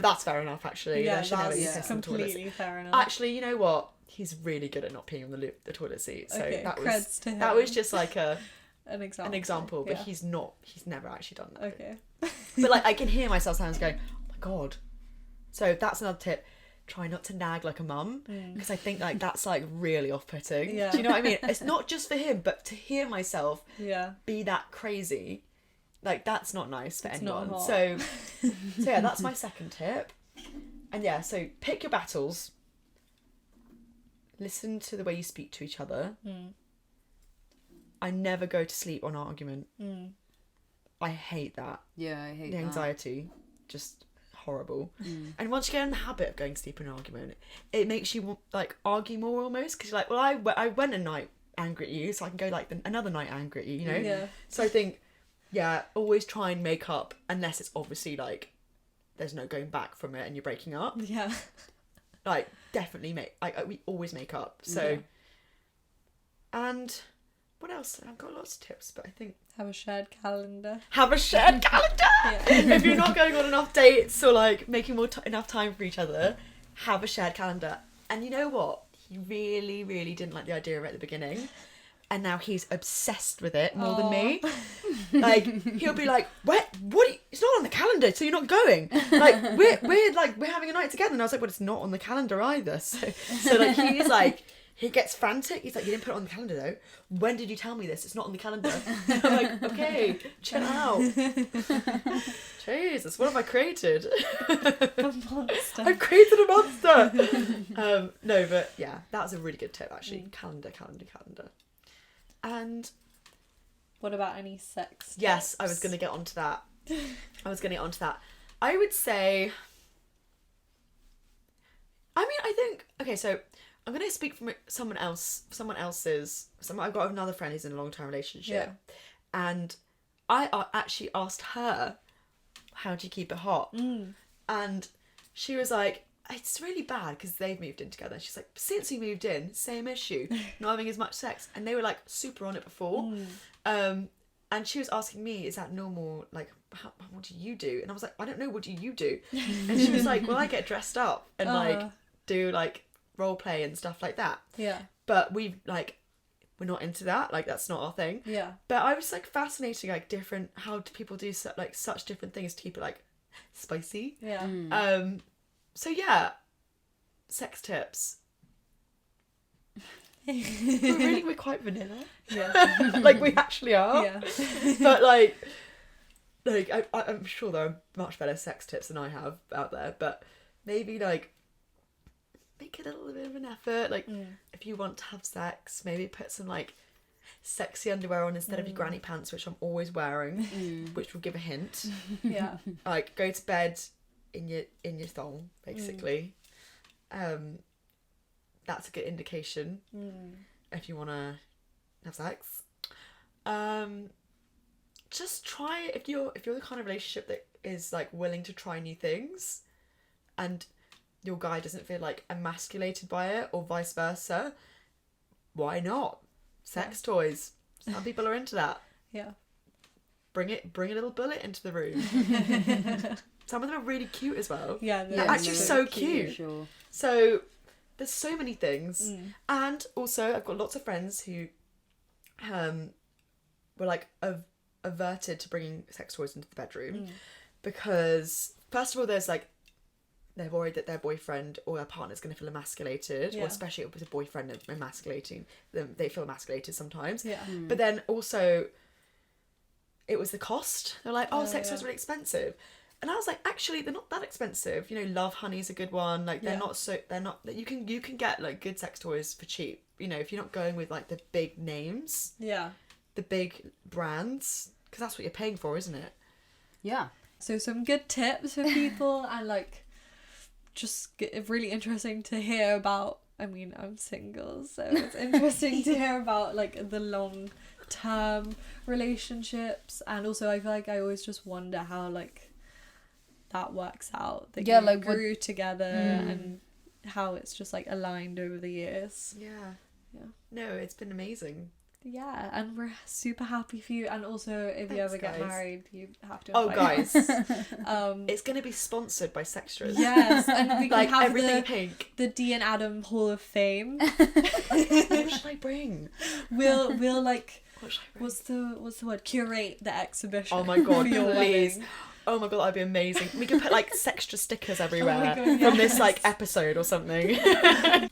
Speaker 3: That's fair enough, actually.
Speaker 1: Yeah,
Speaker 3: There should never
Speaker 1: that's
Speaker 3: be piss in the toilet seat.
Speaker 1: completely fair enough.
Speaker 3: Actually, you know what? He's really good at not peeing on the toilet seat. So
Speaker 1: Okay,
Speaker 3: that
Speaker 1: creds
Speaker 3: was
Speaker 1: to him.
Speaker 3: that was just like
Speaker 1: an example.
Speaker 3: an example, but
Speaker 1: Yeah.
Speaker 3: he's never actually done that.
Speaker 1: Okay.
Speaker 3: But like I can hear myself sometimes going, oh my god. So that's another tip. Try not to nag like a mum, because I think like that's like really off-putting.
Speaker 1: Yeah.
Speaker 3: Do you know what I mean? It's not just for him, but to hear myself
Speaker 1: Yeah.
Speaker 3: be that crazy, like that's not nice for
Speaker 1: It's
Speaker 3: anyone.
Speaker 1: not hot.
Speaker 3: So yeah, that's my second tip. And yeah, so pick your battles. Listen to the way you speak to each other. I never go to sleep on argument. I hate that.
Speaker 2: Yeah, I hate
Speaker 3: The
Speaker 2: that.
Speaker 3: anxiety, just horrible. And once you get in the habit of going to sleep in an argument, it makes you like argue more almost, because you're like, well, I went a night angry at you, so I can go like another night angry at you, you know.
Speaker 1: Yeah.
Speaker 3: So I think, yeah, always try and make up, unless it's obviously like there's no going back from it and you're breaking up.
Speaker 1: Yeah.
Speaker 3: Like definitely we always make up. So and what else? I've got lots of tips, but I think
Speaker 1: Have a shared calendar.
Speaker 3: have a shared calendar.
Speaker 1: Yeah.
Speaker 3: If you're not going on enough dates or like making enough time for each other, have a shared calendar. And you know what? He really, really didn't like the idea of it at the beginning, and now he's obsessed with it more than me. Like he'll be like, "What? It's not on the calendar, so you're not going." Like we're having a night together, and I was like, "Well, it's not on the calendar either." So like he's like. He gets frantic. He's like, you didn't put it on the calendar though. When did you tell me this? It's not on the calendar. I'm like, okay, chill out. Jesus, what have I created?
Speaker 1: A monster.
Speaker 3: I've created a monster. No, but yeah, that was a really good tip actually. Calendar. And
Speaker 1: What about any sex
Speaker 3: yes,
Speaker 1: tips?
Speaker 3: I was going to get onto that. I would say, I mean, I think, okay, so I'm going to speak from someone else's. I've got another friend who's in a long-term relationship.
Speaker 1: Yeah.
Speaker 3: And I actually asked her, how do you keep it hot? And she was like, it's really bad because they've moved in together. She's like, since we moved in, same issue, not having as much sex. And they were like super on it before. And she was asking me, is that normal? Like, what do you do? And I was like, I don't know, what do you do? And she was like, well, I get dressed up and like do like role play and stuff like that.
Speaker 1: Yeah.
Speaker 3: But we're not into that. Like, that's not our thing.
Speaker 1: Yeah.
Speaker 3: But I was like fascinating, like different, how do people do like such different things to keep it like spicy.
Speaker 1: Yeah.
Speaker 3: So yeah, sex tips. We're quite vanilla.
Speaker 1: Yeah.
Speaker 3: Like we actually are.
Speaker 1: Yeah.
Speaker 3: But like I'm sure there are much better sex tips than I have out there. But maybe like make a little bit of an effort. Like if you want to have sex, maybe put some like sexy underwear on instead of your granny pants, which I'm always wearing, which will give a hint.
Speaker 1: Yeah.
Speaker 3: Like go to bed in your thong, basically. That's a good indication if you want to have sex. Just try, if you're the kind of relationship that is like willing to try new things, and your guy doesn't feel like emasculated by it, or vice versa, why not? Sex toys. Some people are into that.
Speaker 1: Yeah.
Speaker 3: Bring a little bullet into the room. Some of them are really cute as well.
Speaker 1: Yeah.
Speaker 3: They're actually so cute.
Speaker 2: Sure.
Speaker 3: So there's so many things. And also I've got lots of friends who were like averted to bringing sex toys into the bedroom because first of all there's like they're worried that their boyfriend or their partner's going to feel emasculated,
Speaker 1: Yeah.
Speaker 3: or especially if it's a boyfriend emasculating them, they feel emasculated sometimes.
Speaker 1: Yeah.
Speaker 3: But then also, it was the cost. They're like, oh, sex
Speaker 1: yeah.
Speaker 3: was really expensive. And I was like, actually, they're not that expensive. You know, Love Honey's a good one. Like, they're not, you can get, like, good sex toys for cheap. You know, if you're not going with, like, the big names,
Speaker 1: Yeah.
Speaker 3: the big brands, because that's what you're paying for, isn't it?
Speaker 2: Yeah.
Speaker 1: So some good tips for people, and like just really interesting to hear about. I mean, I'm single, so it's interesting to hear about like the long term relationships, and also I feel like I always just wonder how like that works out. That you
Speaker 2: like
Speaker 1: grew together and how it's just like aligned over the years.
Speaker 3: Yeah.
Speaker 1: Yeah.
Speaker 3: No, it's been amazing.
Speaker 1: Yeah, and we're super happy for you. And also, if you
Speaker 3: Thanks,
Speaker 1: ever get
Speaker 3: guys.
Speaker 1: married, you have to.
Speaker 3: Oh,
Speaker 1: invite
Speaker 3: guys,
Speaker 1: us.
Speaker 3: it's going to be sponsored by Sextras.
Speaker 1: Yes, and we can
Speaker 3: Like
Speaker 1: have
Speaker 3: everything pink.
Speaker 1: the D and Adam Hall of Fame.
Speaker 3: What should I bring?
Speaker 1: We'll like
Speaker 3: What should I bring?
Speaker 1: what's the word? Curate the exhibition.
Speaker 3: Oh my god,
Speaker 1: for your
Speaker 3: please.
Speaker 1: wedding.
Speaker 3: Oh my god, that'd be amazing. We could put like Sextra stickers everywhere
Speaker 1: God,
Speaker 3: from this
Speaker 1: yes.
Speaker 3: like episode or something.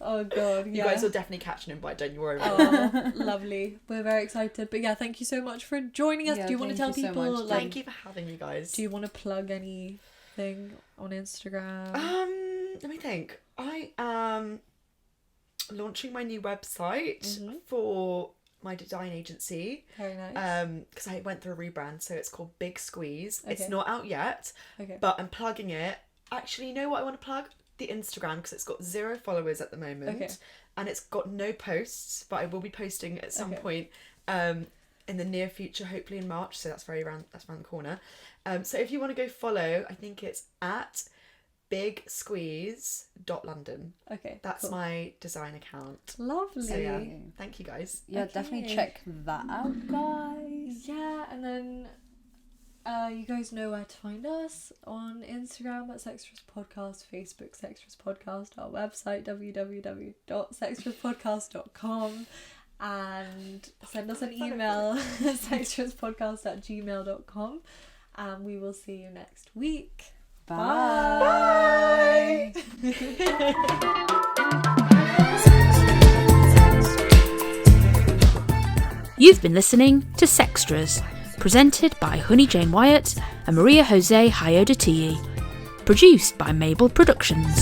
Speaker 1: Oh god,
Speaker 3: You
Speaker 1: yeah.
Speaker 3: guys will definitely catch an invite, don't you worry about it.
Speaker 1: Oh, lovely. We're very excited. But yeah, thank you so much for joining us.
Speaker 2: Yeah,
Speaker 1: Do you want to
Speaker 2: thank
Speaker 1: tell
Speaker 2: you so
Speaker 1: people
Speaker 2: much.
Speaker 1: like
Speaker 3: Thank you for having me, guys.
Speaker 1: do you want to plug anything on Instagram?
Speaker 3: Let me think. I am launching my new website for my design agency.
Speaker 1: Very nice.
Speaker 3: Because I went through a rebrand, so it's called Big Squeeze.
Speaker 1: Okay.
Speaker 3: It's not out yet,
Speaker 1: Okay.
Speaker 3: but I'm plugging it. Actually, you know what I want to plug? The Instagram, because it's got 0 followers at the moment.
Speaker 1: Okay.
Speaker 3: And it's got no posts, but I will be posting at some
Speaker 1: Okay.
Speaker 3: point in the near future, hopefully in March, so that's around the corner. So if you want to go follow, I think it's at bigsqueeze.london.
Speaker 1: Okay.
Speaker 3: That's
Speaker 1: cool.
Speaker 3: my design account.
Speaker 1: Lovely.
Speaker 3: So yeah, thank you guys.
Speaker 2: Yeah,
Speaker 1: Okay.
Speaker 2: definitely check that out, guys.
Speaker 1: Yeah, and then you guys know where to find us on Instagram at Sextras Podcast, Facebook Sextras Podcast, our website www.sextraspodcast.com, and send us an email sextraspodcast@gmail.com, and we will see you next week.
Speaker 2: Bye.
Speaker 4: You've been listening to Sextras, presented by Honey Jane Wyatt and Maria Jose Hayodatiyi, produced by Mabel Productions.